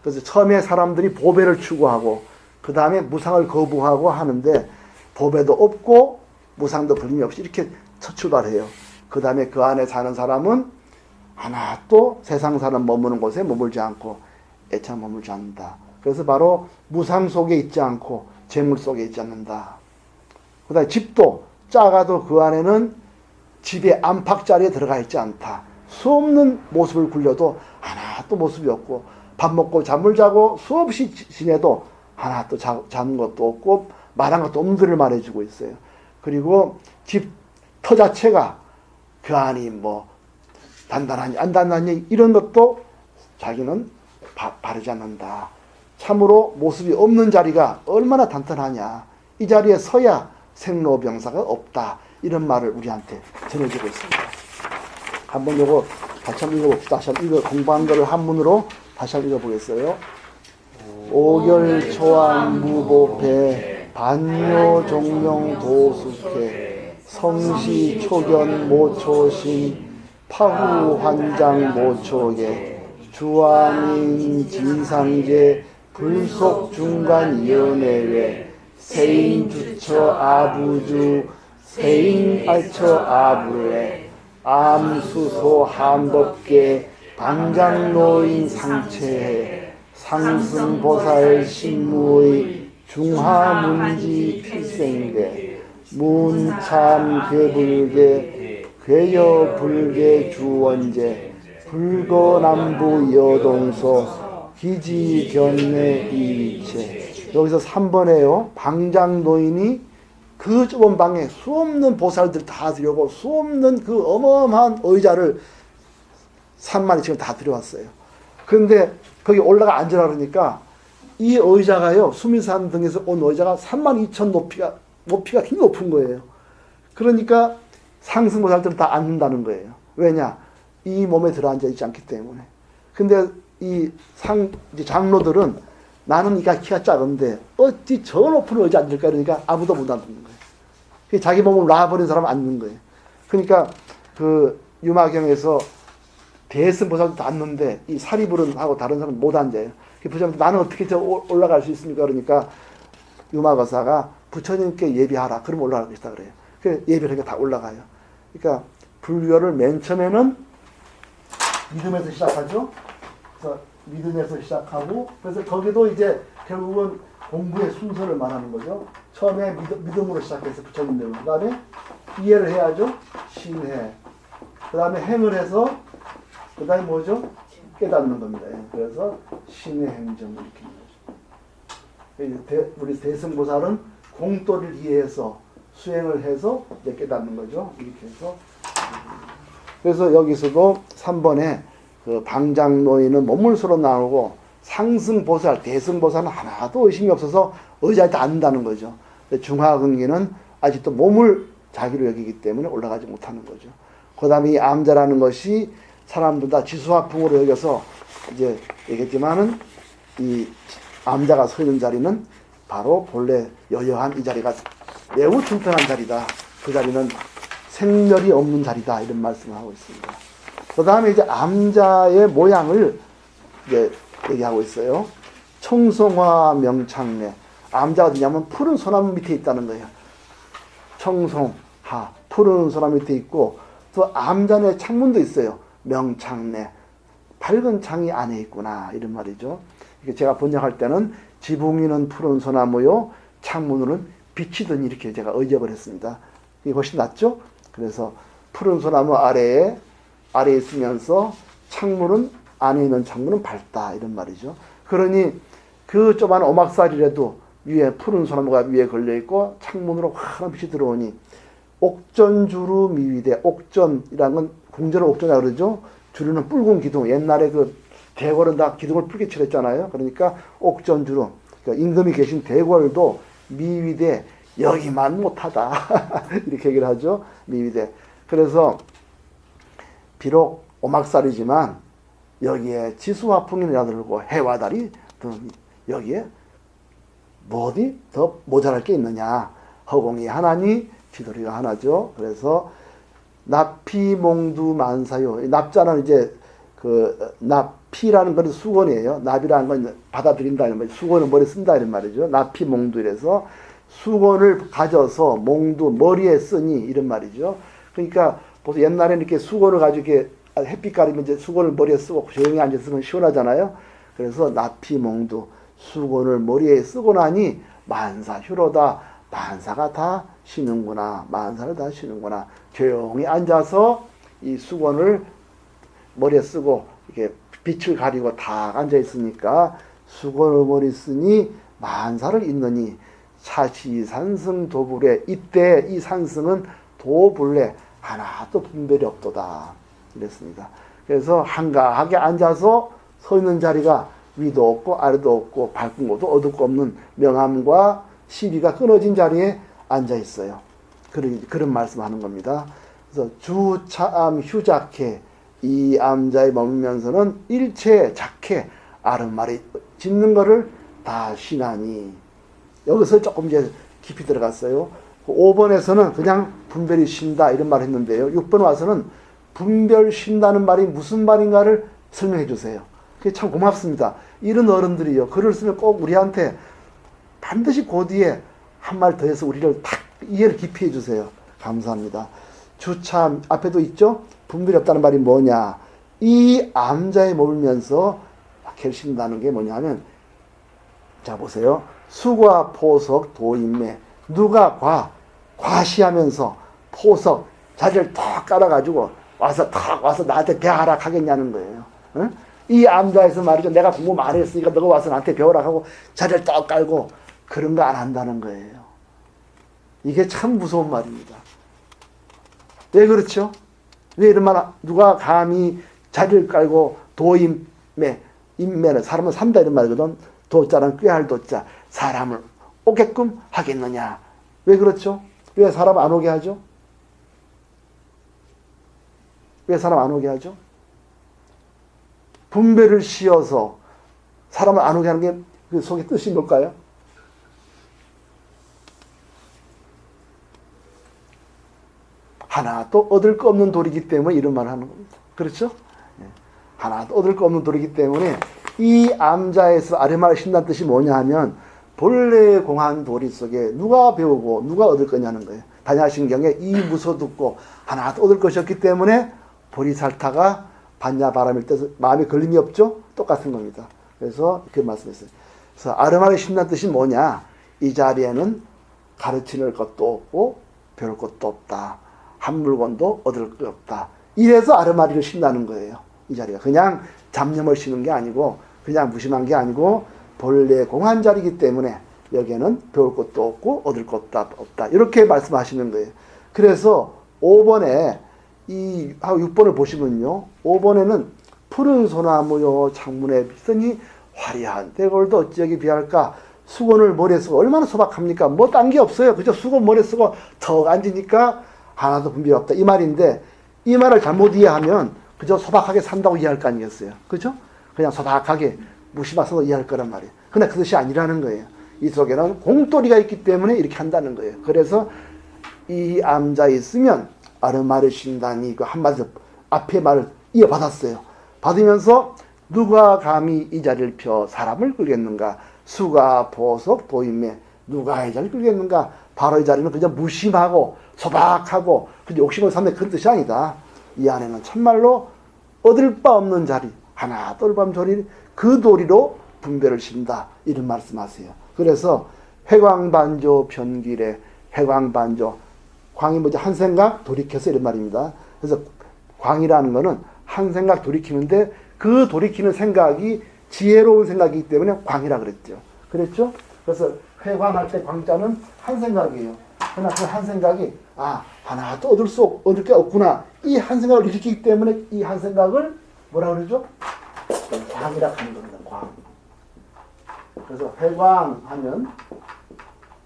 그래서 처음에 사람들이 보배를 추구하고 그 다음에 무상을 거부하고 하는데 보배도 없고 무상도 걸림이 없이 이렇게 첫 출발해요. 그 다음에 그 안에 사는 사람은 하나도 세상 사람 머무는 곳에 머물지 않고 애착 머물지 않는다. 그래서 바로 무상 속에 있지 않고 재물 속에 있지 않는다. 그 다음에 집도 작아도 그 안에는 집의 안팎자리에 들어가 있지 않다. 수없는 모습을 굴려도 하나도 모습이 없고 밥 먹고 잠을 자고 수없이 지내도 하나도 자는 것도 없고 말한 것도 없는 것을 말해주고 있어요. 그리고 집 터 자체가 그 안이 뭐 단단하니 안 단단하니 이런 것도 자기는 바르지 않는다. 참으로 모습이 없는 자리가 얼마나 단단하냐. 이 자리에 서야 생로병사가 없다. 이런 말을 우리한테 전해주고 있습니다. 한번 요거 다시 한번 읽어봅시다. 다시 한번 공부한 거를 한문으로 다시 한번 읽어보겠어요. 오결초안 무보패 반요 종명 도숙해 성시 초견 모초신 파후 환장 모초계 주왕인 진상제 불속 중간 연애외 세인 주처 아부주 세인 알처 아부레 암수소 함법계 방장노인 상체해 상승보살 신무의 중하문지 필생계 문참 괴불계 괴여불계 주원제 불거남부 여동소 기지견내 이위체. 여기서 3번에요. 방장노인이 그 좁은 방에 수없는 보살들 다 들여오고 수없는 그 어마어마한 의자를 3만이 지금 다 들여왔어요. 그런데 거기 올라가 앉으라 그러니까 이 의자가요, 수미산 등에서 온 의자가 32,000 높이가 굉장히 높은 거예요. 그러니까 상승보살들은 다 앉는다는 거예요. 왜냐? 이 몸에 들어앉아 있지 않기 때문에. 근데 이 장로들은 나는 이가 키가 작은데 어찌 저 높은 의자 앉을까 그러니까 아무도 못 앉는 거예요. 자기 몸을 놔버린 사람은 앉는 거예요. 그러니까 그 유마경에서 대승보살도 앉는데 이 사리불은하고 다른 사람은 못 앉아요. 부처님 나는 어떻게 저 올라갈 수 있습니까? 그러니까 유마거사가 부처님께 예비하라. 그럼 올라갈 것이다 그래요. 그 예비하니까 다 올라가요. 그러니까 불교를 맨 처음에는 믿음에서 시작하죠. 그래서 믿음에서 시작하고 그래서 거기도 이제 결국은 공부의 순서를 말하는 거죠. 처음에 믿음으로 시작해서 부처님 배우고 그 다음에 이해를 해야죠. 신해. 그 다음에 행을 해서 그 다음에 뭐죠? 깨닫는 겁니다. 그래서 신의 행정 이렇게 거죠. 우리 대승보살은 공도를 이해해서 수행을 해서 이제 깨닫는 거죠. 이렇게 해서. 그래서 여기서도 3번에 그 방장노인은 몸물수로 나오고 상승보살, 대승보살은 하나도 의심이 없어서 의자에 다 앉는다는 거죠. 중하근기는 아직도 몸을 자기로 여기기 때문에 올라가지 못하는 거죠. 그 다음에 이 암자라는 것이 사람들 다 지수화풍으로 여겨서 이제 얘기했지만은 이 암자가 서 있는 자리는 바로 본래 여여한 이 자리가 매우 튼튼한 자리다. 그 자리는 생멸이 없는 자리다. 이런 말씀을 하고 있습니다. 그 다음에 이제 암자의 모양을 이제 얘기하고 있어요. 청송화 명창래. 암자가 어디냐면 푸른 소나무 밑에 있다는 거예요. 청송하. 푸른 소나무 밑에 있고 또 암자의 창문도 있어요. 명창래. 밝은 창이 안에 있구나. 이런 말이죠. 제가 번역할 때는 지붕이는 푸른 소나무요. 창문으로는 비치더니 이렇게 제가 의역을 했습니다. 이게 훨씬 낫죠? 그래서 푸른 소나무 아래에 있으면서 창문은 안에 있는 창문은 밝다. 이런 말이죠. 그러니 그 좁은 오막살이라도 위에 푸른 소나무가 위에 걸려있고 창문으로 환한 빛이 들어오니 옥전주루 미위대. 옥전이라는 건 궁전을 옥전이라고 그러죠. 주류는 붉은 기둥. 옛날에 그 대궐은 다 기둥을 붉게 칠했잖아요. 그러니까 옥전주루. 그러니까 임금이 계신 대궐도 미위대. 여기만 못하다. 이렇게 얘기를 하죠. 미위대. 그래서 비록 오막살이지만 여기에 지수화풍이나 들고 해와 달이 여기에 뭐디 더 모자랄 게 있느냐. 허공이 하나니 지도리가 하나죠. 그래서 납피몽두 만사요. 납자는 이제 그 납피라는 건 수건이에요. 납이라는 건 받아들인다는 거죠. 수건은 머리에 쓴다 이런 말이죠. 납피몽두 이래서 수건을 가져서 몽두 머리에 쓰니 이런 말이죠. 그러니까 보통 옛날에는 이렇게 수건을 가지고 이렇게 햇빛 가리면 이제 수건을 머리에 쓰고 조용히 앉아 쓰면 시원하잖아요. 그래서 납피몽두 수건을 머리에 쓰고 나니 만사 휴로다. 만사가 다 쉬는구나. 만사를 다 쉬는구나. 조용히 앉아서 이 수건을 머리에 쓰고 이렇게 빛을 가리고 다 앉아 있으니까 수건을 머리 쓰니 만사를 잇느니 차시산승 도불에. 이때 이 산승은 도불에 하나도 분별이 없도다. 이랬습니다. 그래서 한가하게 앉아서 서 있는 자리가 위도 없고 아래도 없고 밝은 곳도 어둡고 없는 명암과 시비가 끊어진 자리에 앉아 있어요. 그런 말씀하는 겁니다. 그래서 주차암 휴작해 이 암자에 머물면서는 일체 작해 아름말이 짓는 거를 다 쉬나니. 여기서 조금 이제 깊이 들어갔어요. 5번에서는 그냥 분별이 쉰다 이런 말을 했는데요. 6번 와서는 분별 쉰다는 말이 무슨 말인가를 설명해 주세요. 그게 참 고맙습니다. 이런 어른들이요. 글을 쓰면 꼭 우리한테 반드시 그 뒤에 한 말 더해서 우리를 탁 이해를 깊이 해주세요. 감사합니다. 주참 앞에도 있죠. 분별이 없다는 말이 뭐냐. 이 암자에 머물면서 결신다는 게 뭐냐면, 자 보세요. 수과 포석 도인매, 누가 과시하면서 포석 자리를 탁 깔아가지고 와서 나한테 배하라 하겠냐는 거예요. 응? 이 암자에서 말이죠. 내가 공부 많이 했으니까 너가 와서 나한테 배우라 하고 자리를 딱 깔고 그런 거 안 한다는 거예요. 이게 참 무서운 말입니다. 왜 그렇죠? 왜 이런 말, 누가 감히 자리를 깔고 인매는 사람을 산다 이런 말이거든. 도자는 꾀할 도자, 사람을 오게끔 하겠느냐. 왜 그렇죠? 왜 사람 안 오게 하죠? 왜 사람 안 오게 하죠? 분배를 씌어서 사람을 안 오게 하는 게 그 속의 뜻이 뭘까요? 하나도 얻을 거 없는 돌이기 때문에 이런 말을 하는 겁니다. 그렇죠? 하나도 얻을 거 없는 돌이기 때문에 이 암자에서 아래말을 쉰다는 뜻이 뭐냐 하면 본래 공한 도리 속에 누가 배우고 누가 얻을 거냐는 거예요. 반야신경에 이 무서 듣고 하나도 얻을 것이 없기 때문에 보리살타가 반야바람일 때 마음에 걸림이 없죠? 똑같은 겁니다. 그래서 이렇게 말씀했어요. 그래서 아르마를 신다는 뜻이 뭐냐? 이 자리에는 가르치는 것도 없고 배울 것도 없다. 한 물건도 얻을 것 없다. 이래서 아르마리를 신다는 거예요. 이 자리가 그냥 잡념을 쉬는 게 아니고 그냥 무심한 게 아니고 본래 공한 자리이기 때문에 여기에는 배울 것도 없고 얻을 것도 없다. 이렇게 말씀하시는 거예요. 그래서 5번에 이 6번을 보시면요. 5번에는 푸른 소나무요 창문에 비서니 화려한 대궐도 어찌하기 비할까. 수건을 머리에 쓰고 얼마나 소박합니까? 뭐 딴 게 없어요. 그저 수건 머리에 쓰고 턱 앉으니까 하나도 분별이 없다. 이 말인데 이 말을 잘못 이해하면 그저 소박하게 산다고 이해할 거 아니겠어요. 그죠? 그냥 소박하게 무심해서 이해할 거란 말이에요. 그러나 그 뜻이 아니라는 거예요. 이 속에는 공돌이가 있기 때문에 이렇게 한다는 거예요. 그래서 이 암자에 있으면 아르마를 쉰다니 그 한마디로 앞에 말을 이어받았어요. 받으면서 누가 감히 이 자리를 펴 사람을 끌겠는가. 수가 보석 도인매 누가 이 자리를 끌겠는가. 바로 이 자리는 그냥 무심하고 소박하고 그냥 욕심을 삼는 그런 뜻이 아니다. 이 안에는 참말로 얻을 바 없는 자리 하나 똘밤 조리 그 도리로 분별을 쉰다. 이런 말씀하세요. 그래서 회광반조 변길에 회광반조 광이 뭐지? 한 생각 돌이켜서 이런 말입니다. 그래서 광이라는 거는 한 생각 돌이키는데 그 돌이키는 생각이 지혜로운 생각이기 때문에 광이라 그랬죠. 그랬죠? 그래서 회광할 때 광자는 한 생각이에요. 그러나 그 한 생각이 하나도 얻을 게 없구나. 이 한 생각을 일으키기 때문에 이 한 생각을 뭐라 그러죠? 광이라 하는 겁니다. 광. 그래서 회광하면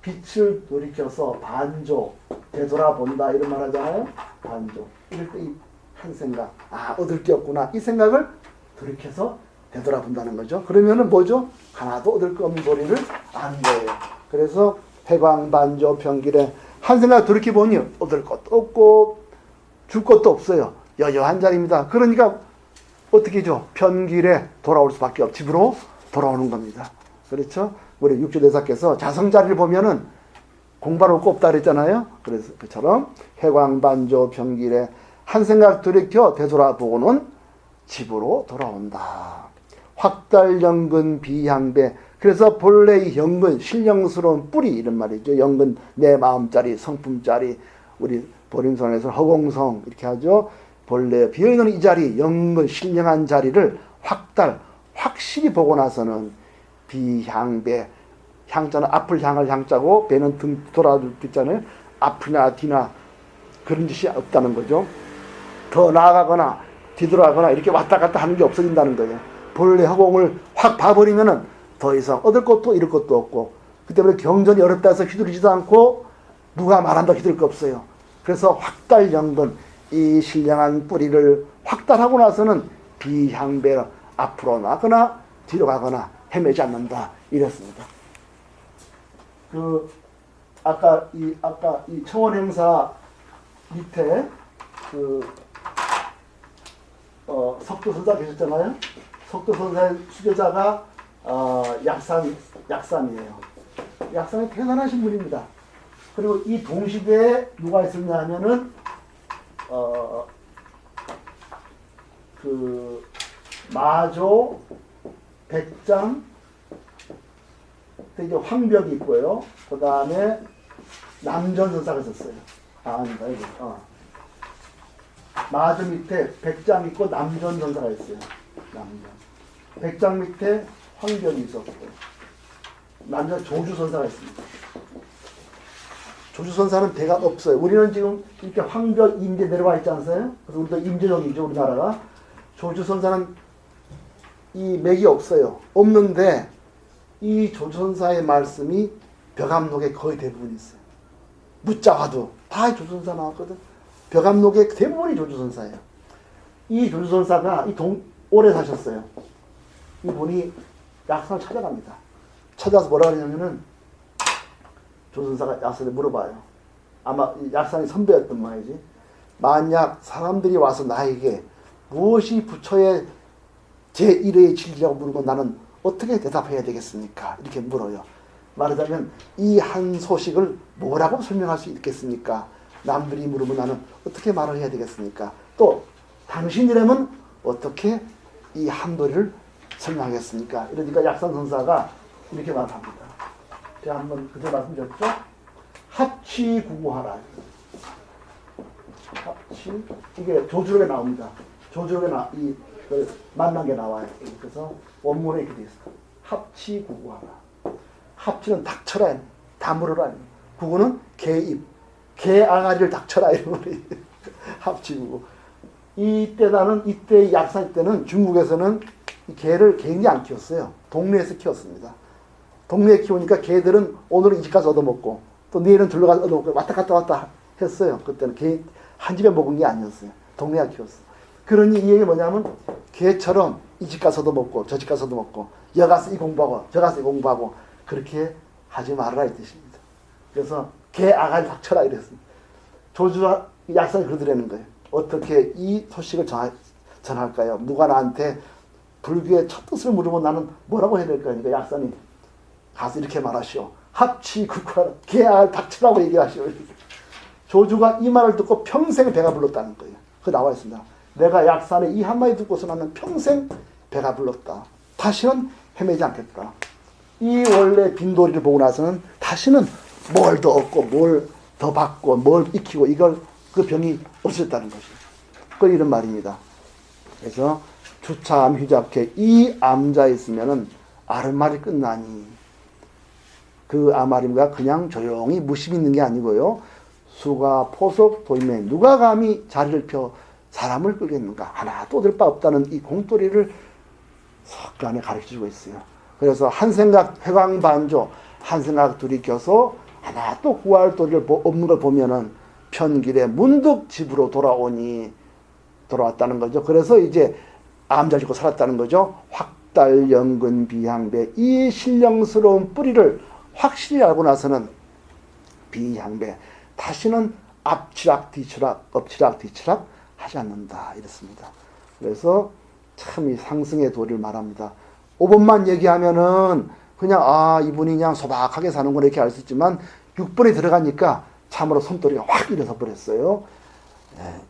빛을 돌이켜서 반조 되돌아본다 이런 말 하잖아요. 반조. 이럴 때 이 한 생각 얻을 게 없구나. 이 생각을 돌이켜서 되돌아본다는 거죠. 그러면은 뭐죠? 하나도 얻을 거 없는 도리를 아는 거예요. 그래서 회광반조 변길에 한 생각 돌이켜보니 얻을 것도 없고 줄 것도 없어요. 여여한 자리입니다. 그러니까 어떻게 하죠? 편길에 돌아올 수밖에 없고 집으로 돌아오는 겁니다. 그렇죠? 우리 육조대사께서 자성자리를 보면은 공부할 거 없다 그랬잖아요. 그래서 그처럼 회광반조 변길에 한 생각 돌이켜 되돌아보고는 집으로 돌아온다. 확달연근 비향배. 그래서 본래 이 연근 신령스러운 뿌리 이런 말이죠. 연근 내 마음짜리 성품짜리 우리 보림선에서 허공성 이렇게 하죠. 본래 비어있는 이 자리 연근 신령한 자리를 확실히 보고 나서는 비향배 향자는 앞을 향할 향자고 배는 등 돌아줄 있잖아요. 앞이나 뒤나 그런 짓이 없다는 거죠. 더 나아가거나 뒤돌아가거나 이렇게 왔다 갔다 하는 게 없어진다는 거예요. 본래 허공을 확 봐버리면은 더 이상 얻을 것도 잃을 것도 없고, 그 때문에 경전이 어렵다 해서 휘두르지도 않고 누가 말한다 휘두를 거 없어요. 그래서 확달영분, 이 신령한 뿌리를 확달하고 나서는 비향배로 앞으로 나거나 뒤로 가거나 헤매지 않는다 이랬습니다. 아까 이 청원 행사 밑에 석도 선사 계셨잖아요. 석도 선사의 수제자가 약산이에요. 약산이 대단하신 분입니다. 그리고 이 동시대에 누가 있었냐 하면은 마조, 백장, 이제 황벽이 있고요. 그 다음에 남전선사가 있었어요. 아니다, 이거. 마조 밑에 백장 있고 남전선사가 있어요. 백장 밑에 황벽이 있었고, 남전 조주선사가 있습니다. 조주선사는 배가 없어요. 우리는 지금 이렇게 황벽 임제 내려와 있지 않으세요? 그래서 우리도 임제적이죠, 우리나라가. 조주선사는 이 맥이 없어요. 없는데 이 조주선사의 말씀이 벽암록에 거의 대부분 있어요. 무자화도 다 조주선사 나왔거든. 벽암록의 대부분이 조주선사예요. 이 조주선사가 오래 사셨어요. 이분이 약산을 찾아갑니다. 찾아서 뭐라 하냐면은 조선사가 약산을 물어봐요. 아마 약산이 선배였던 모양이지. 만약 사람들이 와서 나에게 무엇이 부처의 제1의 진리라고 물으면 나는 어떻게 대답해야 되겠습니까? 이렇게 물어요. 말하자면 이 한 소식을 뭐라고 설명할 수 있겠습니까? 남들이 물으면 나는 어떻게 말을 해야 되겠습니까? 또 당신이라면 어떻게 이 한도리를 설명하겠습니까? 이러니까 약산선사가 이렇게 말합니다. 제가 한번 그때 말씀드렸죠? 합치구구하라. 합치, 이게 조주록에 나옵니다. 조주록에 만난 게 나와요. 그래서 원문에 이렇게 되어 있어요. 합치구구하라. 합치는 닥쳐라, 다물어라. 구구는 개입, 개아가리를 닥쳐라 이런 거예요. 합치구구. 이때 약산 때는 중국에서는 개를 굉장히 안 키웠어요. 동네에서 키웠습니다. 동네에 키우니까 개들은 오늘은 이 집 가서 얻어먹고 또 내일은 둘러 가서 얻어먹고 왔다 갔다 했어요. 그때는 개 한 집에 먹은 게 아니었어요. 동네가 키웠어. 그러니 이 얘기 뭐냐면 개처럼 이 집 가서 얻어먹고 저 집 가서 얻어먹고 여 가서 이 공부하고 저 가서 이 공부하고 그렇게 하지 말아라 이 뜻입니다. 그래서 개 아가리 닥쳐라 이랬습니다. 조주와 약산이 그러더라는 거예요. 어떻게 이 소식을 전할까요? 누가 나한테 불교의 첫 뜻을 물으면 나는 뭐라고 해야 될까요? 그러니까 약산이 가서 이렇게 말하시오. 합치구구하라. 개알 닥치라고 얘기하시오. 조주가 이 말을 듣고 평생 배가 불렀다는 거예요. 그 나와 있습니다. 내가 약산의 이 한마디 듣고서 나는 평생 배가 불렀다. 다시는 헤매지 않겠다. 이 원래 빈도리를 보고 나서는 다시는 뭘 더 얻고 뭘 더 받고 뭘 익히고 그 병이 없어졌다는 것이에요. 그 이런 말입니다. 그래서 주차암 휴작해 이 암자 있으면은 아른말이 끝나니 그 아마림과 그냥 조용히 무심 있는 게 아니고요. 수가 포속 도임에 누가 감히 자리를 펴 사람을 끌겠는가 하나도 얻을 바 없다는 이 공돌이를 석간에 가르쳐주고 있어요. 그래서 한 생각 회광반조 한 생각 들이켜서 하나도 구할 도리를 없는 걸 보면은 편길에 문득 집으로 돌아왔다는 거죠. 그래서 이제 암자 짓고 살았다는 거죠. 확달 연근 비향배 이 신령스러운 뿌리를 확실히 알고 나서는 비향배 다시는 앞치락 뒤치락 엎치락 뒤치락 하지 않는다 이랬습니다. 그래서 참 이 상승의 도리를 말합니다. 5번만 얘기하면은 그냥 이분이 그냥 소박하게 사는구나 이렇게 알 수 있지만 6번에 들어가니까 참으로 손도리가 확 일어서 버렸어요.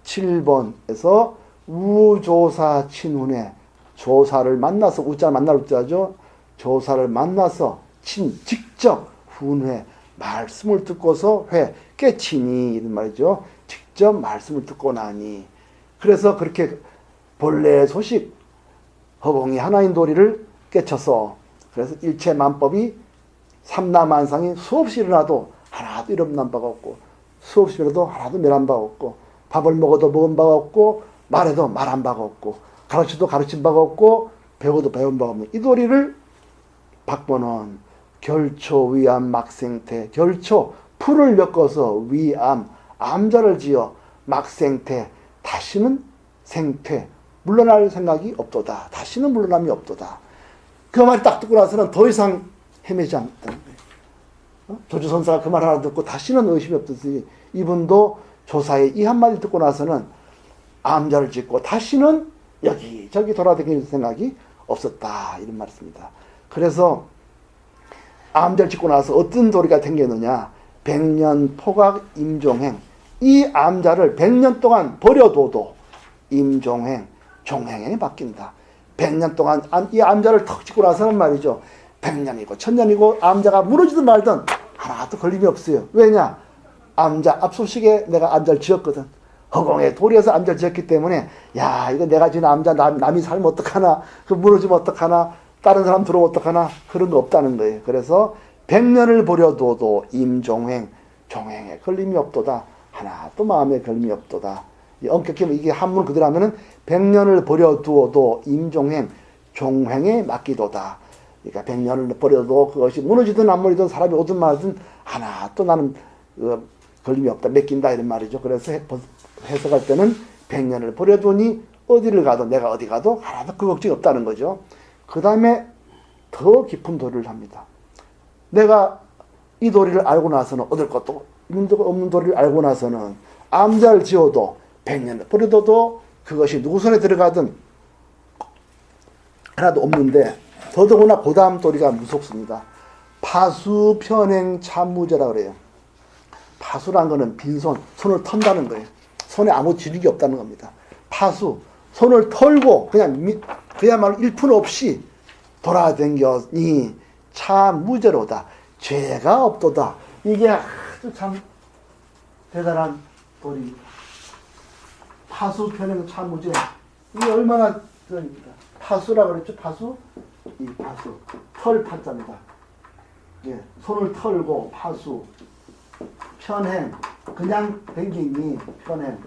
7번에서 우조사 친훈에 조사를 만나서 우자 만날 우자죠. 조사를 만나서 직접 훈회 말씀을 듣고서 깨치니 이런 말이죠. 직접 말씀을 듣고 나니 그래서 그렇게 본래 소식 허공이 하나인 도리를 깨쳐서 그래서 일체만법이 삼라만상이 수없이 일어나도 하나도 일어난 바가 없고 수없이 일어나도 하나도 멸한 바가 없고 밥을 먹어도 먹은 바가 없고 말해도 말한 바가 없고 가르쳐도 가르친 바가 없고 배워도 배운 바 없는 이 도리를 박보는 결초 위암 막생태, 결초 풀을 엮어서 위암 암자를 지어 막생태, 다시는 생퇴 물러날 생각이 없도다. 다시는 물러남이 없도다. 그 말이 딱 듣고 나서는 더 이상 헤매지 않았다는 거예요. 조주선사가 그 말 하나 듣고 다시는 의심이 없듯이 이분도 조사의 이 한마디 듣고 나서는 암자를 짓고 다시는 여기저기 돌아다니는 생각이 없었다. 이런 말씀입니다. 그래서 암자를 짓고 나서 어떤 도리가 생겼느냐. 백년 포각 임종행. 이 암자를 100년 동안 버려둬도 임종행, 종행에 바뀐다. 100년 동안 이 암자를 턱 짓고 나서는 말이죠. 100년이고 1000년이고 암자가 무너지든 말든 하나도 걸림이 없어요. 왜냐? 암자 앞소식에 내가 암자를 지었거든. 허공에 도리에서 암자를 지었기 때문에 야 이거 내가 지은 암자 남이 살면 어떡하나, 그 무너지면 어떡하나, 다른 사람 들어오면 어떡하나, 그런 거 없다는 거예요. 그래서 100년을 버려둬도 임종행, 종행에 걸림이 없도다. 하나도 마음에 걸림이 없도다. 엄격히 이게 한문 그대로 하면은 100년을 버려두어도 임종행, 종행에 맡기도다. 그러니까 100년을 버려도 그것이 무너지든 안 무너지든 사람이 오든 말든 하나도 나는 걸림이 없다, 맡긴다 이런 말이죠. 그래서 해석할 때는 100년을 버려두니 어디를 가도 내가 어디 가도 하나도 그 걱정이 없다는 거죠. 그 다음에 더 깊은 도리를 합니다. 내가 이 도리를 알고 나서는 얻을 것도 없는 도리를 알고 나서는 암자를 지어도 100년을 버려둬도 그것이 누구 손에 들어가든 하나도 없는데, 더더구나 그 다음 도리가 무섭습니다. 파수 편행 참무제라 그래요. 파수란 거는 빈손, 손을 턴다는 거예요. 손에 아무 지력이 없다는 겁니다. 파수, 손을 털고 그야말로 일푼 없이 돌아다니니 참무제로다. 죄가 없도다. 이게 아주 참 대단한 도리입니다. 파수 편행 참무제. 이게 얼마나 그럽니다. 파수라 그랬죠? 파수? 이 파수. 털 파자입니다. 예, 손을 털고 파수. 편행. 그냥 댕기니 편행.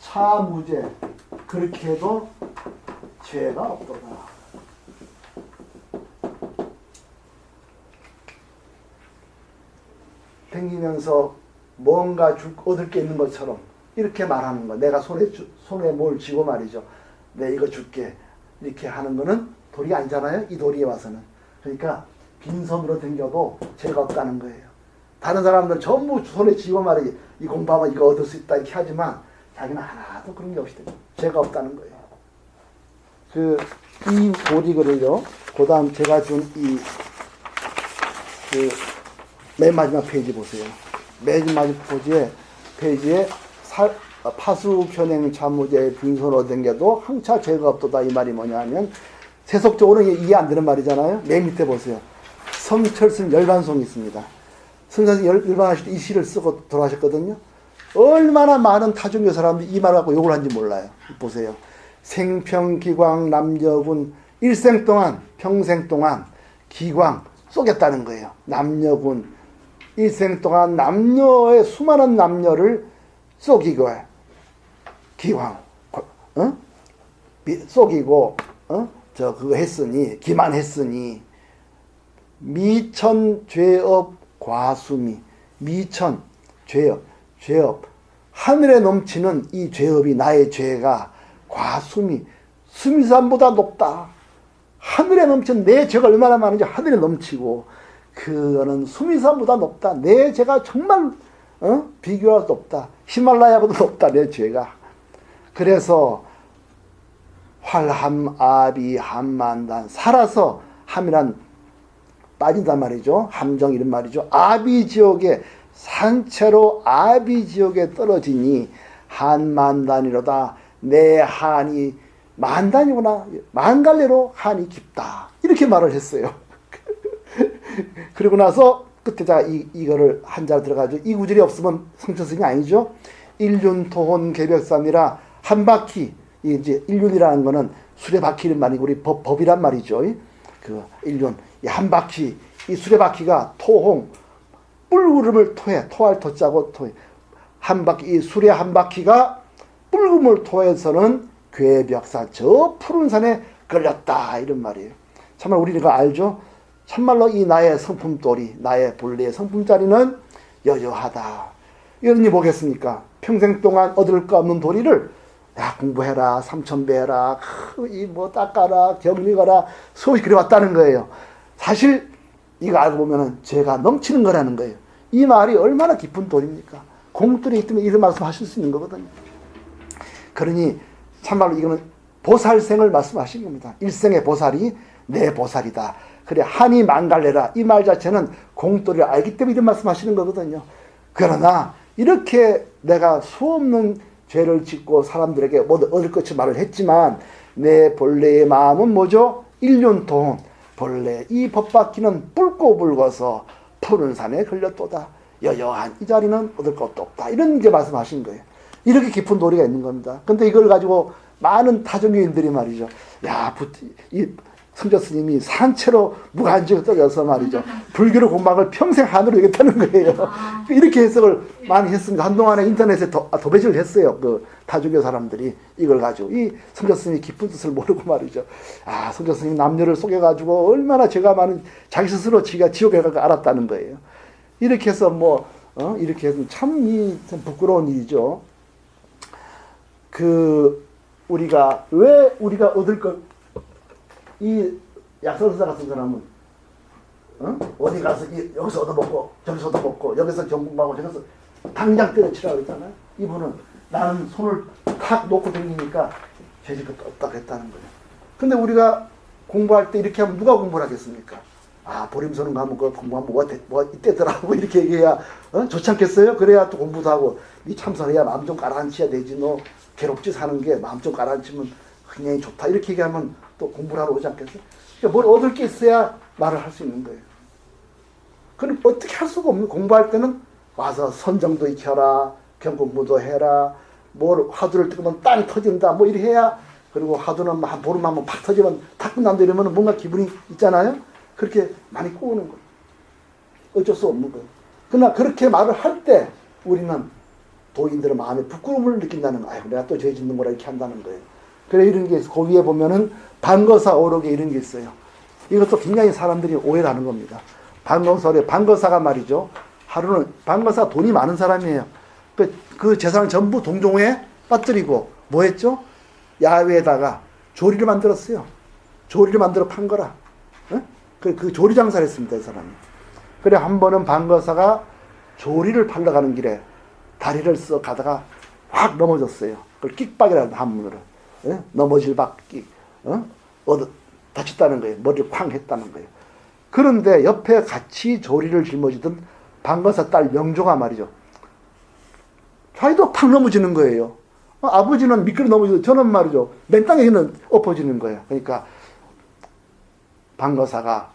차무제. 그렇게 해도 죄가 없도다. 댕기면서 뭔가 얻을 게 있는 것처럼 이렇게 말하는 거. 내가 손에 뭘 쥐고 말이죠. 내 이거 줄게. 이렇게 하는 거는 도리가 아니잖아요. 이 도리에 와서는. 그러니까 빈손으로 댕겨도 죄가 없다는 거예요. 다른 사람들은 전부 손에 쥐고 말이지. 이 공부하면 이거 얻을 수 있다 이렇게 하지만 자기는 하나도 그런 게 없이 죄가 없다는 거예요. 이 도리글을요. 그 다음 제가 준 맨 마지막 페이지 보세요. 맨 마지막 페이지에 파수 편행 참무제 빈손으로 댕겨도 항차 죄가 없도다. 이 말이 뭐냐 하면 세속적으로 이해 안 되는 말이잖아요. 맨 밑에 보세요. 성철승 열반송이 있습니다. 성철승 열반하실 때 이 시를 쓰고 돌아가셨거든요. 얼마나 많은 타종교 사람들이 이 말을 갖고 욕을 한지 몰라요. 보세요. 생평기광 남녀군 일생 동안 평생 동안 기광 쏘겠다는 거예요. 남녀군 일생 동안 남녀의 수많은 남녀를 쏘기고 기왕 쏘기고 그거 했으니 기만했으니 미천 죄업 과수미 미천 죄업 하늘에 넘치는 이 죄업이 나의 죄가 과수미 수미산보다 높다. 하늘에 넘치는 내 죄가 얼마나 많은지 하늘에 넘치고 그거는 수미산보다 높다. 내 죄가 정말 비교할 수 없다. 히말라야보다 높다. 내 죄가. 그래서 활함 아비 함만단 살아서 함이란 빠진단 말이죠. 함정 이런 말이죠. 아비지옥에 산채로 아비지옥에 떨어지니 한만단이로다. 내 한이 만단이구나. 만갈래로 한이 깊다. 이렇게 말을 했어요. 그리고 나서 끝에다가 이거를 한자로 들어가죠. 이 구절이 없으면 성철승이 아니죠. 일륜토혼 개벽삼이라 한 바퀴. 이제 일륜이라는 거는 수레바퀴는 말이고 우리 법이란 말이죠. 그 일륜 한 바퀴 이 수레바퀴가 토홍 뿔구름을 토할 토자고 토해 한 바퀴 이 수레 한 바퀴가 뿔구름을 토해서는 괴벽산 저 푸른 산에 걸렸다 이런 말이에요. 참말로 우리가 알죠? 참말로 이 나의 성품돌이, 나의 본래의 성품자리는 여여하다. 이런 일 보겠습니까? 평생 동안 얻을 거 없는 도리를 야 공부해라, 삼천배해라, 이뭐 닦아라, 격리가라 수없이 그래왔다는 거예요. 사실 이거 알고 보면은 죄가 넘치는 거라는 거예요. 이 말이 얼마나 깊은 도리입니까? 공돌이 있으면 이런 말씀하실 수 있는 거거든요. 그러니 참말로 이거는 보살생을 말씀하신 겁니다. 일생의 보살이 내 보살이다. 그래 한이 망갈래라 이 말 자체는 공돌이를 알기 때문에 이런 말씀하시는 거거든요. 그러나 이렇게 내가 수없는 죄를 짓고 사람들에게 모두 얻을 것을 말을 했지만 내 본래의 마음은 뭐죠? 일륜통 본래 이 법바퀴는 붉고 붉어서 푸른 산에 걸렸도다. 여여한 이 자리는 얻을 것도 없다. 이런 이제 말씀하신 거예요. 이렇게 깊은 도리가 있는 겁니다. 근데 이걸 가지고 많은 타종교인들이 말이죠. 야, 이 성자 스님이 산채로 무간지가 떨어져서 말이죠. 불교를 공부한 평생 한으로 되겠다는 거예요. 이렇게 해석을 많이 했습니다. 한동안에 인터넷에 도배질을 했어요. 그 타종교 사람들이 이걸 가지고. 이 성자 스님이 깊은 뜻을 모르고 말이죠. 아, 성자 스님 남녀를 속여가지고 얼마나 죄가 많은 자기 스스로 지가 지옥에 갈 걸 알았다는 거예요. 이렇게 해서 이렇게 해서 참 부끄러운 일이죠. 우리가 왜 우리가 얻을 것 이 약설사 같은 사람은 어디 가서 여기서 얻어먹고 저기서 얻어먹고 여기서 경공하고 저기서 당장 때려치라고 했잖아요. 이분은 나는 손을 탁 놓고 다니니까 죄짓 것도 없다고 했다는 거예요. 근데 우리가 공부할 때 이렇게 하면 누가 공부를 하겠습니까? 아, 보림소는 가면 그 공부하면 뭐가 이때더라고 이렇게 얘기해야 좋지 않겠어요? 그래야 또 공부도 하고 이 참선해야 마음 좀 가라앉혀야 되지. 너 괴롭지 사는 게 마음 좀 가라앉히면 굉장히 좋다 이렇게 얘기하면 또 공부를 하러 오지 않겠어요? 그러니까 뭘 얻을 게 있어야 말을 할 수 있는 거예요. 그럼 어떻게 할 수가 없는 공부할 때는 와서 선정도 익혀라, 경공부도 해라, 뭘 화두를 뜨면 땅이 터진다, 뭐 이렇게 해야. 그리고 화두는 한 보름 한번 팍 터지면 다 끝난다 이러면 뭔가 기분이 있잖아요. 그렇게 많이 꼬우는 거예요. 어쩔 수 없는 거예요. 그러나 그렇게 말을 할 때 우리는 도인들의 마음에 부끄러움을 느낀다는 거예요. 내가 또 죄 짓는 거라 이렇게 한다는 거예요. 그래 이런 게 있어. 그 위에 보면은 반거사 오록에 이런 게 있어요. 이것도 굉장히 사람들이 오해를 하는 겁니다. 반거사가 말이죠. 하루는 반거사 돈이 많은 사람이에요. 그 재산을 전부 동종에 빠뜨리고 뭐 했죠? 야외에다가 조리를 만들었어요. 조리를 만들어 판 거라. 그 조리 장사를 했습니다. 이 사람이. 그래 한 번은 반거사가 조리를 팔러 가는 길에 다리를 써 가다가 확 넘어졌어요. 그걸 끽박이라는 한문으로. 넘어질 박끽. 다쳤다는 거예요. 머리를 쾅 했다는 거예요. 그런데 옆에 같이 조리를 짊어지던 반거사 딸 명조가 말이죠. 자기도 팍 넘어지는 거예요. 아버지는 미끄러 넘어지고 저는 말이죠. 맨 땅에는 엎어지는 거예요. 그러니까 반거사가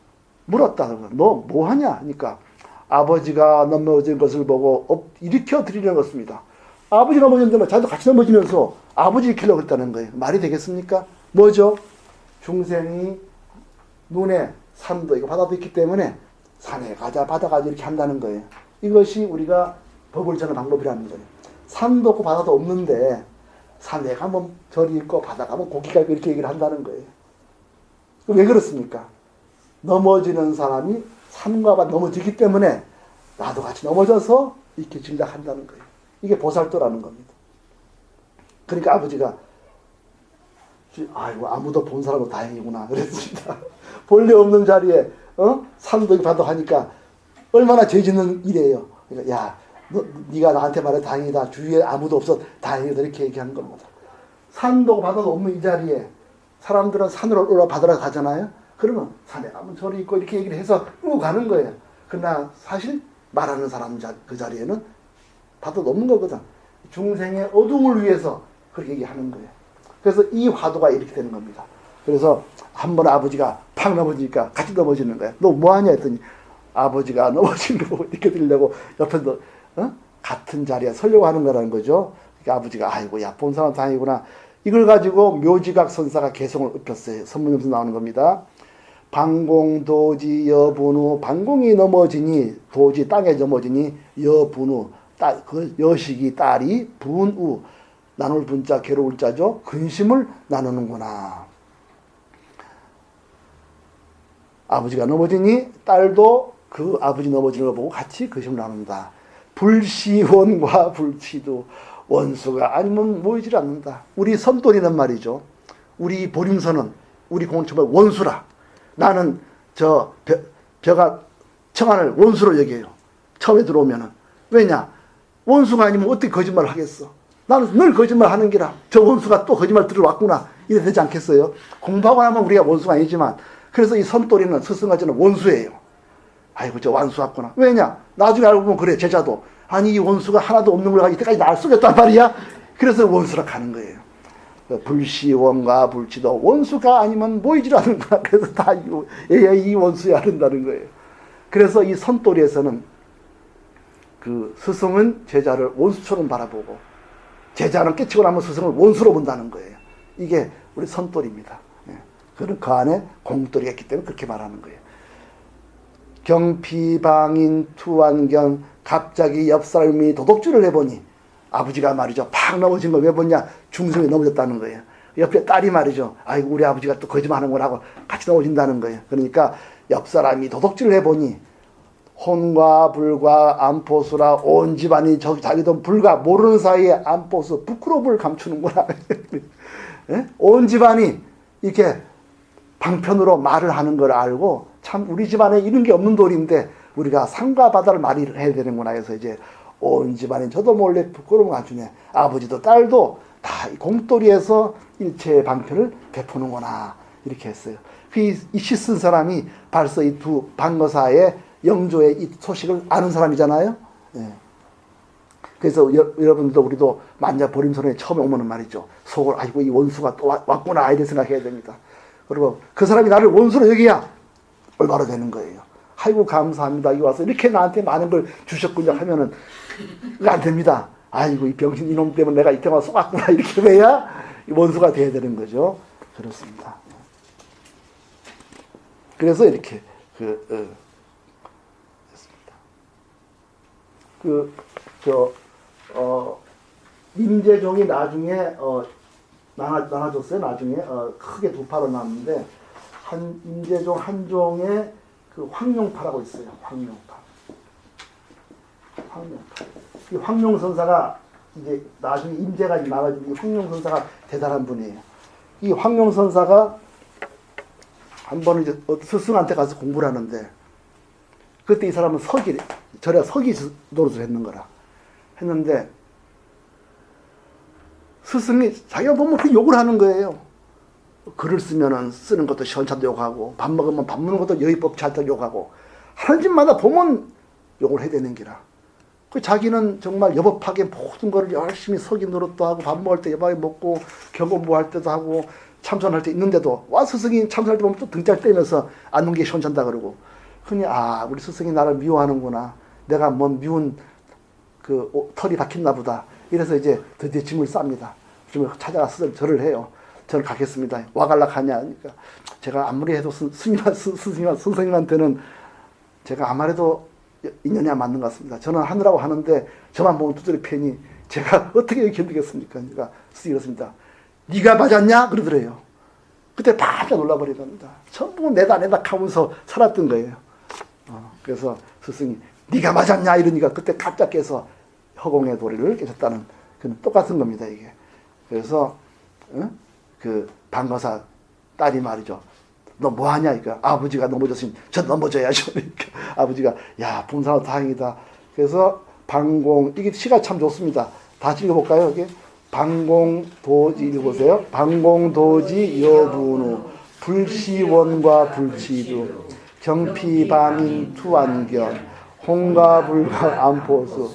물었다. 너 뭐하냐? 하니까 아버지가 넘어진 것을 보고 일으켜 드리려는 것입니다. 아버지 넘어졌는데 자기도 같이 넘어지면서 아버지 일으키려고 했다는 거예요. 말이 되겠습니까? 뭐죠? 중생이 눈에 산도 있고 바다도 있기 때문에 산에 가자 바다 가자 이렇게 한다는 거예요. 이것이 우리가 법을 전하는 방법이라는 거예요. 산도 없고 바다도 없는데 산에 가면 절이 있고 바다 가면 고기가 있고 이렇게 얘기를 한다는 거예요. 왜 그렇습니까? 넘어지는 사람이 산과 바다 넘어지기 때문에 나도 같이 넘어져서 이렇게 진작한다는 거예요. 이게 보살도라는 겁니다. 그러니까 아버지가 아이고 아무도 본 사람은 다행이구나 그랬습니다. 본래 없는 자리에 산도 바도 하니까 얼마나 죄 짓는 일이에요. 그러니까 야 네가 나한테 말해 다행이다. 주위에 아무도 없어 다행이다 이렇게 얘기하는 겁니다. 산도 바다도 없는 이 자리에 사람들은 산으로 올라 바다로 가잖아요. 그러면 산에 가면 저리 있고 이렇게 얘기를 해서 끌고 가는 거예요. 그러나 사실 말하는 사람 그 자리에는 바다도 없는 거거든. 중생의 어둠을 위해서 그렇게 얘기하는 거예요. 그래서 이 화두가 이렇게 되는 겁니다. 그래서 한 번 아버지가 팍 넘어지니까 같이 넘어지는 거예요. 너 뭐하냐 했더니 아버지가 넘어진 거 이렇게 들려고 옆에서 같은 자리에 서려고 하는 거라는 거죠. 그러니까 아버지가 아이고 야 본 사람 다행이구나. 이걸 가지고 묘지각 선사가 개성을 읊혔어요. 선문점에서 나오는 겁니다. 방공도지 여분우 방공이 넘어지니 도지 땅에 넘어지니 여분우 그 여식이 딸이 분우 나눌 분자 괴로울 자죠. 근심을 나누는구나. 아버지가 넘어지니 딸도 그 아버지 넘어지는 걸 보고 같이 근심을 나눈다. 불시원과 불치도 원수가 아니면 모이질 않는다. 우리 선돌이란 말이죠. 우리 보림선은 우리 공처벌 원수라. 나는 저 벼가 청안을 원수로 여겨요. 처음에 들어오면은. 왜냐? 원수가 아니면 어떻게 거짓말을 하겠어? 나는 늘 거짓말 하는 게라. 저 원수가 또 거짓말 들어왔구나. 이래 되지 않겠어요? 공부하고 나면 우리가 원수가 아니지만, 그래서 이 선돌이는 스승과 저는 원수예요. 아이고, 저 원수 왔구나. 왜냐? 나중에 알고 보면 그래, 제자도. 아니, 이 원수가 하나도 없는 걸 가지고 이때까지 날 속였단 말이야? 그래서 원수라 가는 거예요. 불시원과 불치도 원수가 아니면 모이질 않는구나. 그래서 다 이 원수야 한다는 거예요. 그래서 이 선돌이에서는 그 스승은 제자를 원수처럼 바라보고 제자는 깨치고 나면 스승을 원수로 본다는 거예요. 이게 우리 선돌입니다. 그는 그 안에 공돌이가 있기 때문에 그렇게 말하는 거예요. 경피방인 투완견 갑자기 옆 사람이 도둑질을 해보니 아버지가 말이죠. 팍 넘어진 거 왜 보냐? 중성이 넘어졌다는 거예요. 옆에 딸이 말이죠. 아이고 우리 아버지가 또 거짓말하는 거라고 같이 넘어진다는 거예요. 그러니까 옆 사람이 도둑질을 해보니 혼과 불과 안포수라 온 집안이 자기도 불과 모르는 사이에 안포수 부끄러움을 감추는구나. 예? 온 집안이 이렇게 방편으로 말을 하는 걸 알고 참 우리 집안에 이런 게 없는 돌인데 우리가 상과 바다를 말을 해야 되는구나 해서 이제 온 집안이 저도 몰래 부끄러움을 감추네. 아버지도 딸도 다 공돌이에서 일체의 방편을 베푸는구나 이렇게 했어요. 이 시 쓴 사람이 벌써 이 두 방거사의 영조의 이 소식을 아는 사람이잖아요. 예. 그래서 여러분들도 우리도 만자 보림선에 처음에 오면은 말이죠. 속을 아이고 이 원수가 또 왔구나 이렇게 생각해야 됩니다. 그리고 그 사람이 나를 원수로 여기야 얼마나 되는 거예요. 아이고 감사합니다. 여기 와서 이렇게 나한테 많은 걸 주셨군요 하면은 안 됩니다. 아이고 이 병신 이놈 때문에 내가 이때 와서 쏘았구나 이렇게 해야 원수가 돼야 되는 거죠. 그렇습니다. 그래서 이렇게 임재종이 나중에 나눠줬어요. 나중에 크게 두 파로 나눴는데 임재종 한종의 그 황룡파라고 있어요. 황룡파. 이 황룡선사가 이제 나중에 임재가 나가지고 이 황룡선사가 대단한 분이에요. 이 황룡선사가 한 번은 이제 스승한테 가서 공부를 하는데 그때 이 사람은 저래야 서기 노릇을 했는 거라. 했는데 스승이 자기가 보면 그 욕을 하는 거예요. 글을 쓰면은 쓰는 것도 시원찮다 욕하고 밥 먹으면 밥 먹는 것도 여의법 잘다 욕하고 하는 집마다 보면 욕을 해야 되는 기라. 그 자기는 정말 여법하게 모든 거를 열심히 서기 노릇도 하고 밥 먹을 때 여법하게 먹고 경공부할 때도 하고 참선할 때 있는데도 와 스승이 참선할 때 보면 또 등짝 떼면서 앉는 게 시원찮다 그러고 흔히 우리 스승이 나를 미워하는구나. 내가 뭔 미운 그 털이 박혔나 보다. 이래서 이제 드디어 짐을 쌉니다. 짐을 찾아가서 절을 해요. 저를 가겠습니다. 와갈락하냐. 그러니까 제가 아무리 해도 선생님한테는 제가 아무래도 인연이 안 맞는 것 같습니다. 저는 하느라고 하는데 저만 보면 두드려 패니 제가 어떻게 견디겠습니까? 그러니까 스승이 그렇습니다. 네가 맞았냐? 그러더래요. 그때 깜짝 놀라버린 겁니다. 전부 내다 하면서 살았던 거예요. 그래서 스승이 네가 맞았냐? 이러니까 그때 깜짝 깨서 허공의 도리를 깨졌다는 그건 똑같은 겁니다. 이게. 그래서 그 방거사 딸이 말이죠. 너 뭐하냐? 그러니까 아버지가 넘어졌으니 저 넘어져야죠. 그러니까 아버지가 야 봉사가 다행이다. 그래서 방공 이게 시가 참 좋습니다. 다시 읽어볼까요? 이게 방공도지 읽어보세요. 방공도지 여분우 불시원과 불치두 경피방인 투완견 홍가불가 안포수.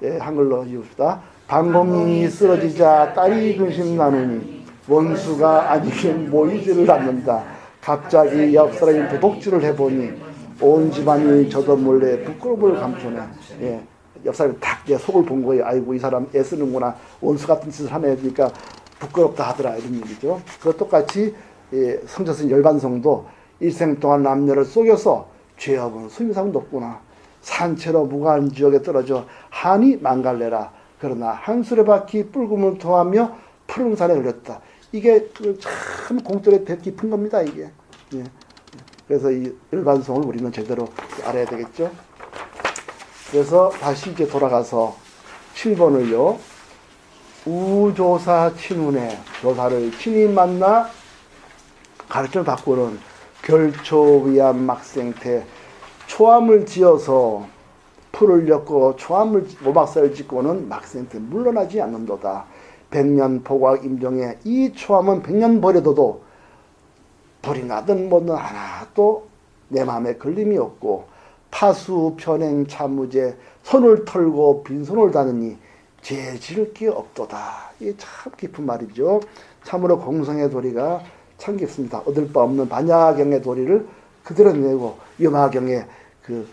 예, 한글로 읽읍시다. 방공이 쓰러지자 딸이 근심 나누니 원수가 아니긴 모이지를 않는다. 갑자기 옆 사람이 도둑질을 해보니 온 집안이 저도 몰래 부끄러움을 감추네. 예, 옆 사람이 딱 속을 본 거예요. 아이고 이 사람 애쓰는구나. 원수 같은 짓을 하네. 그러니까 부끄럽다 하더라 이런 얘기죠. 그것 똑같이 성자신 열반성도 일생 동안 남녀를 속여서 죄업은 수임상은 높구나. 산채로 무가한 지역에 떨어져 한이 망갈래라. 그러나 한 수레바퀴 뿔금을 통하며 푸른 산에 걸렸다. 이게 참 공돌의 배 깊은 겁니다. 이게. 예. 그래서 이 일반성을 우리는 제대로 알아야 되겠죠. 그래서 다시 이제 돌아가서 7번을요. 우조사 친운에 조사를 친히 만나 가르침을 바꾸는 결초위암 막생태 초암을 지어서 풀을 엮고 초암을 모막사를 짓고는 막생태 물러나지 않는도다. 백년포곽 임종에 이 초암은 백년 버려둬도 불이 나든 뭐든 하나도 내 마음에 걸림이 없고 파수 편행 참무제 손을 털고 빈손을 다느니 죄 지을 게 없도다. 이게 참 깊은 말이죠. 참으로 공성의 도리가 참 깊습니다. 얻을 바 없는 반야경의 도리를 그대로 내고 유마경의 그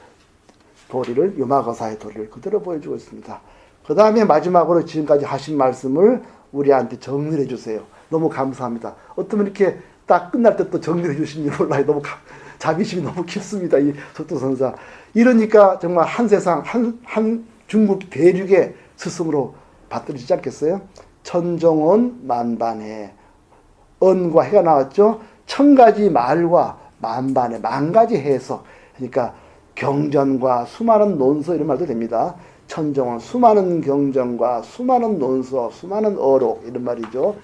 도리를 유마거사의 도리를 그대로 보여주고 있습니다. 그 다음에 마지막으로 지금까지 하신 말씀을 우리한테 정리를 해주세요. 너무 감사합니다. 어쩌면 이렇게 딱 끝날 때 또 정리를 해주신지 몰라요. 너무 자비심이 너무 깊습니다. 이 속도선사. 이러니까 정말 한 세상 한 중국 대륙의 스승으로 받들어지지 않겠어요? 천정원 만반에 언과 해가 나왔죠. 1000가지 말과 만반에 만가지 해석. 그러니까 경전과 수많은 논서 이런 말도 됩니다. 천정원 수많은 경전과 수많은 논서 수많은 어록 이런 말이죠.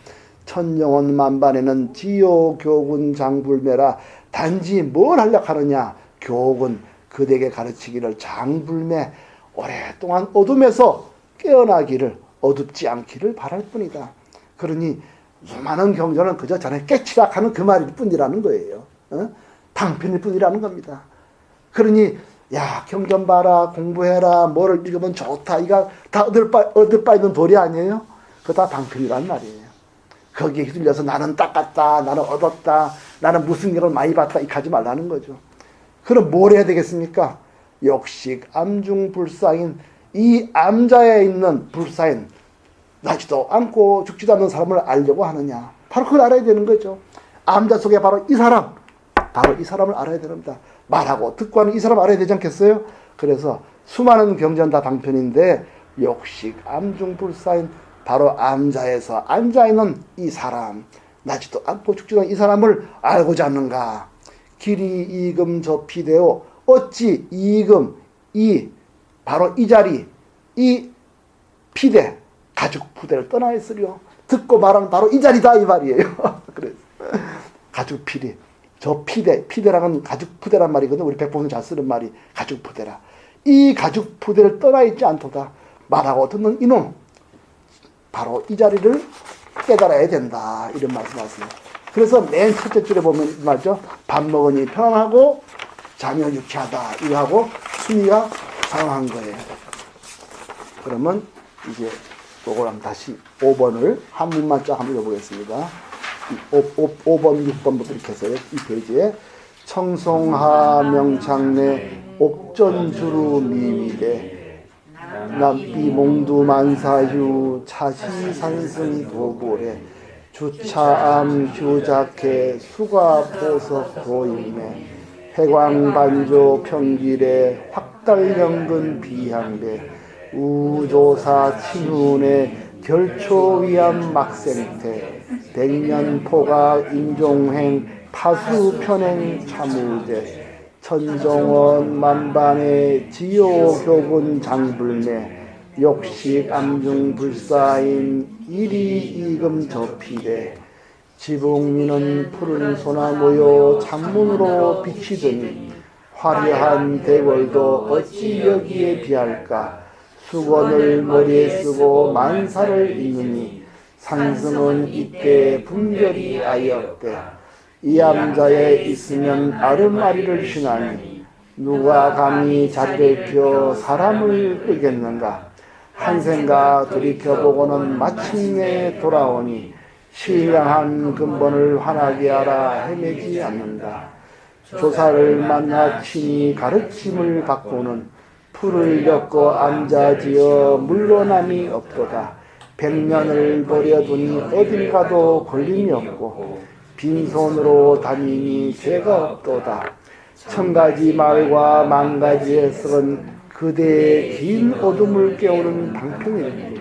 천정원 만반에는 지요 교군 장불매라. 단지 뭘 하려고 하느냐. 교군 그대에게 가르치기를 장불매 오랫동안 어둠에서 깨어나기를 어둡지 않기를 바랄 뿐이다. 그러니 수많은 경전은 그저 자네 깨치락하는 그 말일 뿐이라는 거예요. 방편일 뿐이라는 겁니다. 그러니 야 경전 봐라 공부해라 뭐를 읽으면 좋다 이거 다 얻을 바 있는 도리 아니에요? 그거 다 방편이란 말이에요. 거기에 휘둘려서 나는 닦았다 나는 얻었다 나는 무슨 일을 많이 봤다 이렇게 하지 말라는 거죠. 그럼 뭘 해야 되겠습니까? 욕식 암중불사인 이 암자에 있는 불사인 나지도 않고 죽지도 않는 사람을 알려고 하느냐. 바로 그걸 알아야 되는 거죠. 암자 속에 바로 이 사람을 알아야 됩니다. 말하고 듣고 하는 이 사람 알아야 되지 않겠어요? 그래서 수많은 경전 다 방편인데 욕식 암중불사인 바로 암자에서 앉아있는 이 사람 나지도 않고 죽지도 않는 이 사람을 알고자 하는가. 길이 이금 저피되어 어찌 이금 이 바로 이 자리 이 피대 가죽 부대를 떠나 있으려. 듣고 말하는 바로 이 자리다 이 말이에요. 그래서 가죽 피대 저 피대랑은 가죽 푸대란 말이거든. 우리 백봉은 잘 쓰는 말이 가죽 푸대라. 이 가죽 푸대를 떠나 있지 않도다. 말하고 듣는 이놈 바로 이 자리를 깨달아야 된다. 이런 말씀하세요. 그래서 맨 첫째 줄에 보면 말이죠. 밥 먹으니 편안하고 자면 유쾌하다. 이거 하고 순위가 상황한 거예요. 그러면 이제 요걸 한번 다시 5번을 한 문만 쫙 한번 읽어보겠습니다. 5번, 6번부터 이렇게 해서 이 페이지에 청송하 명창내 옥전주루 미위대 남비 몽두만사유 차시산승 도고래 주차암 휴작해 수가보석 도임에 해광반조 평길에 확달연근 비향대 우조사 친운의 결초위암 막생태 백년포각 임종행 파수편행 참우제 천정원 만반의 지요교군 장불매 욕식 암중불사인 일이이금 저피대 지붕미는 푸른 소나 모여 창문으로 비치더니 화려한 대궐도 어찌 여기에 비할까. 수건을 머리에 쓰고 만사를 읽느니 상승은 이때 분별이 아이었대. 이 암자에 있으면 아름아리를 신하니 누가 감히 자리를 펴 사람을 끌겠는가. 한생가 돌이켜보고는 마침내 돌아오니 신령한 근본을 환하게 알아 헤매지 않는다. 조사를 만나 친히 가르침을 받고는 풀을 엮고 앉아지어 물러남이 없도다. 백년을 버려두니 어딜 가도 걸림이 없고 빈손으로 다니니 죄가 없도다. 1000가지 말과 만가지 해석은 그대의 긴 어둠을 깨우는 방편이니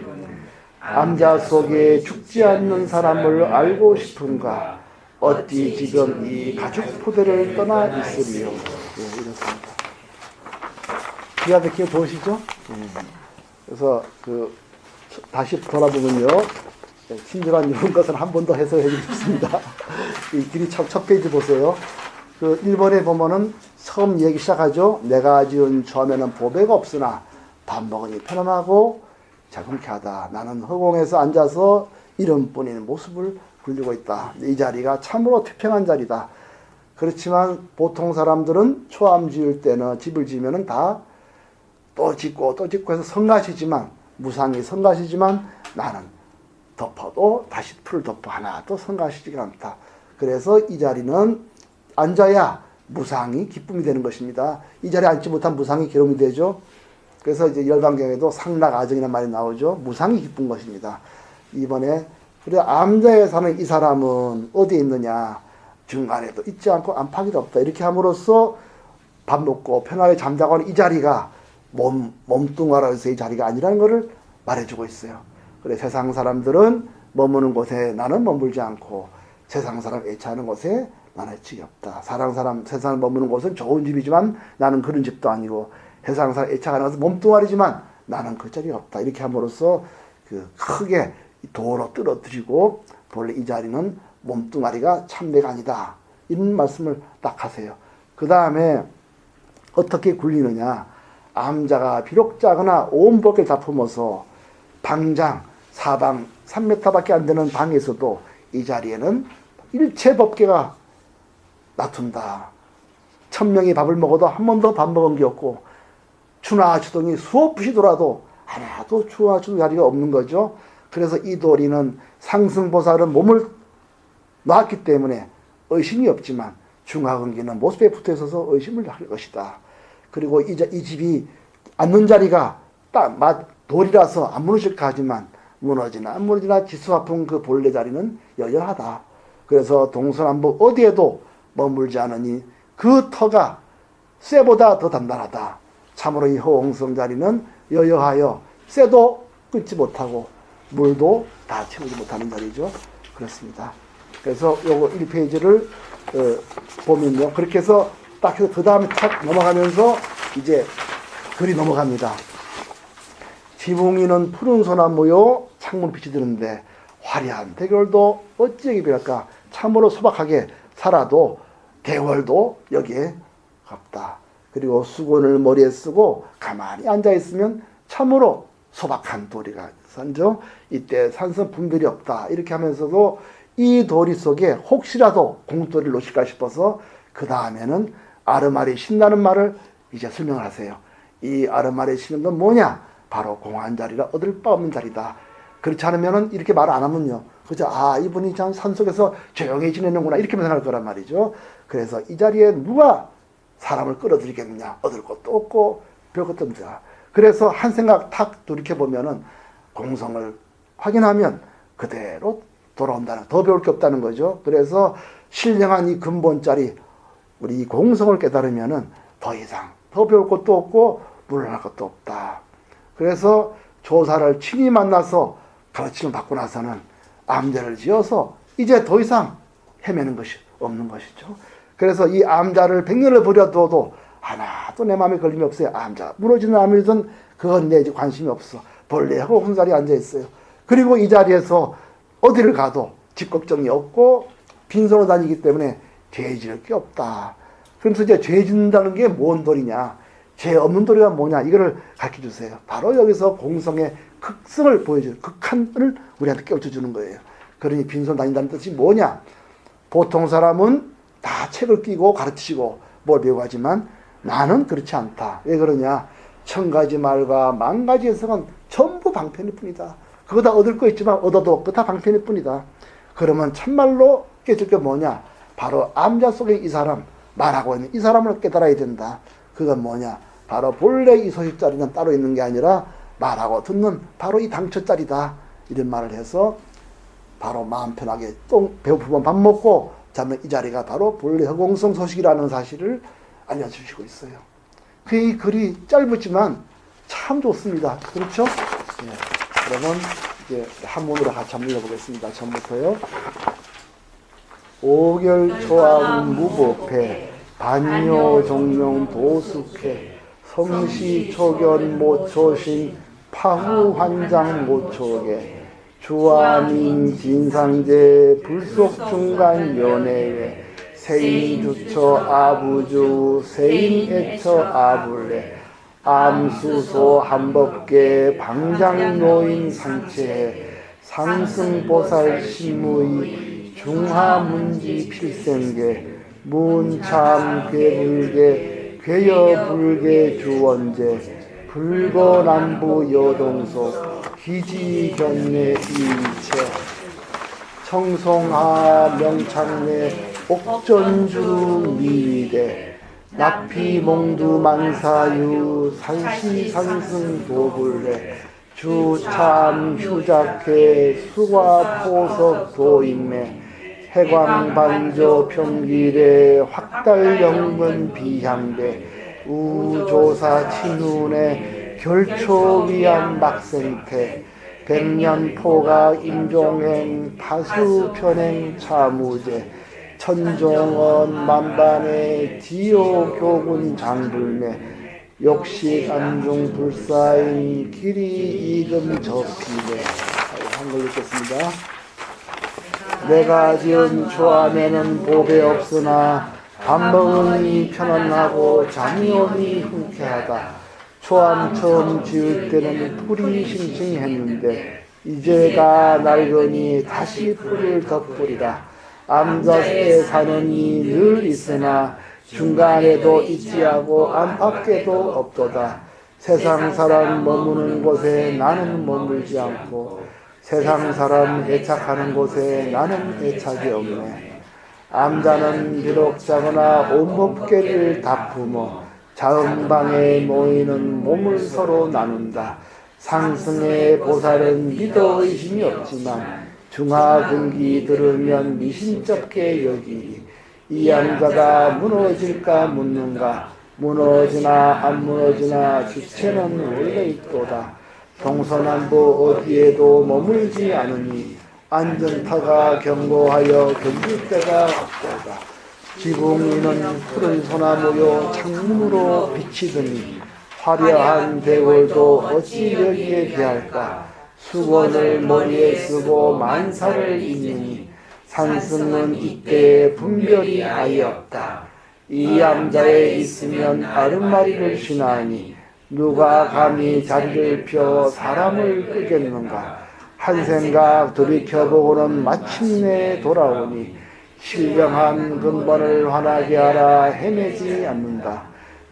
암자 속에 죽지 않는 사람을 알고 싶은가. 어찌 지금 이 가죽 포대를 떠나 있으리요. 이렇습니다. 기가 막히게 보시죠? 그래서 다시 돌아보면요, 친절한 이런 것은 한 번 더 해석해 주겠습니다. 이 길이 첫 페이지 보세요. 1번에 보면은 처음 얘기 시작하죠. 내가 지은 처음에는 보배가 없으나 밥 먹으니 편안하고 자궁케하다. 나는 허공에서 앉아서 이름뿐인 모습을 굴리고 있다. 이 자리가 참으로 태평한 자리다. 그렇지만 보통 사람들은 초암 지을 때는 집을 지으면은 다 또 짓고 또 짓고 해서 성가시지만, 무상이 성가시지만 나는 덮어도 다시 풀을 덮어 하나 또 성가시지가 않다. 그래서 이 자리는 앉아야 무상이 기쁨이 되는 것입니다. 이 자리에 앉지 못한 무상이 괴로움이 되죠. 그래서 이제 열반경에도 상락아정이라는 말이 나오죠. 무상이 기쁜 것입니다. 이번에 그래 암자에 사는 이 사람은 어디에 있느냐? 중간에도 있지 않고 안팎에도 없다. 이렇게 함으로써 밥 먹고 편하게 잠자고 하는 이 자리가 몸뚱아라고 해서 이 자리가 아니라는 것을 말해주고 있어요. 그래 세상 사람들은 머무는 곳에 나는 머물지 않고 세상 사람 애착하는 곳에 나는 애착이 없다. 세상을 머무는 곳은 좋은 집이지만 나는 그런 집도 아니고 세상 사람 애착하는 곳은 몸뚱아리지만 나는 그 자리가 없다. 이렇게 함으로써 크게 도로 떨어뜨리고 본래 이 자리는 몸뚱아리가 참내가 아니다. 이런 말씀을 딱 하세요. 그 다음에 어떻게 굴리느냐. 암자가 비록 작으나 온 법을 다 품어서 방장, 사방 3m밖에 안 되는 방에서도 이 자리에는 일체 법계가 나툰다. 1000명이 밥을 먹어도 한 번도 밥 먹은 게 없고 추나 추동이 수없이 돌아도 하나도 추나 추동 자리가 없는 거죠. 그래서 이 도리는 상승보살은 몸을 놨기 때문에 의심이 없지만 중화근기는 모습에 붙어 있어서 의심을 할 것이다. 그리고 이 집이 앉는 자리가 딱 돌이라서 안 무너질까 하지만 무너지나 안 무너지나 지수화풍 그 본래 자리는 여여하다. 그래서 동서남북 어디에도 머물지 않으니 그 터가 쇠보다 더 단단하다. 참으로 이 허홍성 자리는 여여하여 쇠도 끊지 못하고 물도 다 채우지 못하는 자리죠. 그렇습니다. 그래서 요거 1페이지를 보면요. 그렇게 해서 딱 해서 그 다음에 탁 넘어가면서 이제 글이 넘어갑니다. 지붕이는 푸른 소나무요 창문빛이 드는데 화려한 대궐도 어찌하게 비할까. 참으로 소박하게 살아도 대궐도 여기에 없다. 그리고 수건을 머리에 쓰고 가만히 앉아있으면 참으로 소박한 도리가 산죠. 이때 산성 분별이 없다. 이렇게 하면서도 이 도리 속에 혹시라도 공도리를 놓칠까 싶어서 그 다음에는 아르마리 신나는 말을 이제 설명을 하세요. 이 아르마리 신는 건 뭐냐? 바로 공한 자리라 얻을 바 없는 자리다. 그렇지 않으면은 이렇게 말 안 하면요. 그죠? 아, 이분이 참 산속에서 조용히 지내는구나. 이렇게 생각할 거란 말이죠. 그래서 이 자리에 누가 사람을 끌어들이겠느냐? 얻을 것도 없고 별 것도 없다. 그래서 한 생각 탁 돌이켜보면은 공성을 확인하면 그대로 돌아온다는, 더 배울 게 없다는 거죠. 그래서 신령한 이 근본자리, 우리 공성을 깨달으면은 더 이상 더 배울 것도 없고 물러날 것도 없다. 그래서 조사를 친히 만나서 가르침을 받고 나서는 암자를 지어서 이제 더 이상 헤매는 것이 없는 것이죠. 그래서 이 암자를 100년을 버려둬도 하나도 내 마음에 걸림이 없어요. 암자 무너지는 암이든 그건 내 관심이 없어. 벌레하고 한 자리에 앉아 있어요. 그리고 이 자리에서 어디를 가도 집 걱정이 없고 빈손으로 다니기 때문에 죄 지을 게 없다. 그러면서 이제 죄 짓는다는 게 뭔 도리냐? 죄 없는 도리가 뭐냐? 이거를 가르쳐 주세요. 바로 여기서 공성의 극성을 보여주는, 극한을 우리한테 깨우쳐 주는 거예요. 그러니 빈손 다닌다는 뜻이 뭐냐? 보통 사람은 다 책을 끼고 가르치고 뭘 배우고 하지만 나는 그렇지 않다. 왜 그러냐? 1000가지 말과 10,000가지 해석은 전부 방편일 뿐이다. 그거 다 얻을 거 있지만 얻어도 그거 다 방편일 뿐이다. 그러면 참말로 깨질 게 뭐냐? 바로 암자 속에 이 사람, 말하고 있는 이 사람을 깨달아야 된다. 그건 뭐냐? 바로 본래 이 소식자리는 따로 있는 게 아니라 말하고 듣는 바로 이 당처자리다. 이런 말을 해서 바로 마음 편하게 배고프면 밥 먹고 자면 이 자리가 바로 본래 허공성 소식이라는 사실을 알려주시고 있어요. 그 글이 짧지만 참 좋습니다. 그렇죠? 네. 그러면 이제 한문으로 같이 한번 읽어보겠습니다. 처음부터요. 오결초암 무보패 반려종룡 도숙회 성시초견 모초신 파후환장 모초계 주아민 진상제 불속중간 연애회 세인주처 아부주 세인애처 아불레 암수소 한법계 방장노인 상체해 상승보살 신무의 중하문지 필생계 문참 괴불계 괴여불계 주원제 불거남부 여동소 기지견내 이체 청송하 명창내 옥전주 미위대 낙피몽두 만사유 산시산승 도불레 주참 휴작회 수화포석 도인매 해광반조 평길에 확달영문 비향대 우조사 친운의 결초위안 막생태 백년포가 임종행 다수편행 차무제 천종원 만반의 지오교군 장불매 욕식 안중 불사인 길이 이금 저피대. 한글 읽겠습니다. 내가 지은 초안에는 보배 없으나 밥 먹으니 편안하고 잠이 오니 흔쾌하다. 초안 처음 지을 때는 풀이 싱싱했는데 이제가 낡으니 다시 풀을 덧뿌리라. 암자에 사는 이 늘 있으나 중간에도 있지하고 안팎에도 없도다. 세상 사람 머무는 곳에 나는 머물지 않고 세상 사람 애착하는 곳에 나는 애착이 없네. 암자는 비록 작으나 온몸께를 다 품어 자음방에 모이는 몸을 서로 나눈다. 상승의 보살은 믿어 의심이 없지만 중하근기 들으면 미심쩍게 여기리. 이 암자가 무너질까 묻는가. 무너지나 안 무너지나 주체는 원래 있도다. 동서남북 어디에도 머물지 않으니 안전타가 경고하여 견딜 때가 없도다. 지붕이는 푸른 소나무요 창문으로 비치더니 화려한 대궐도 어찌 여기에 비할까. 수건을 머리에 쓰고 만사를 잇느니 산승은 이때에 분별이 아예 없다. 이 암자에 있으면 아름마리를 쉬나니 누가 감히 자리를 펴 사람을 끄겠는가. 한 생각 돌이켜보고는 마침내 돌아오니 신령한 근본을 환하게 하라 헤매지 않는다.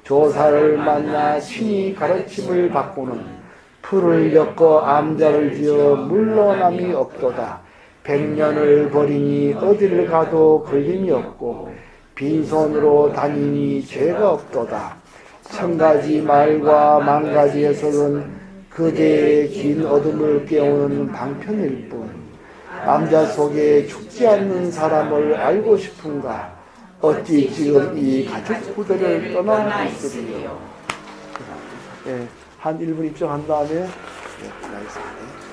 조사를 만나 신이 가르침을 받고는 풀을 엮어 암자를 지어 물러남이 없도다. 100년을 버리니 어디를 가도 걸림이 없고 빈손으로 다니니 죄가 없도다. 1000가지 말과 10,000가지 해석은 그대의 긴 어둠을 깨우는 방편일 뿐 암자 속에 죽지 않는 사람을 알고 싶은가. 어찌 지금 이 가족 부대를 떠나 있으리요. 한 1분 입장한 다음에 나겠습니다.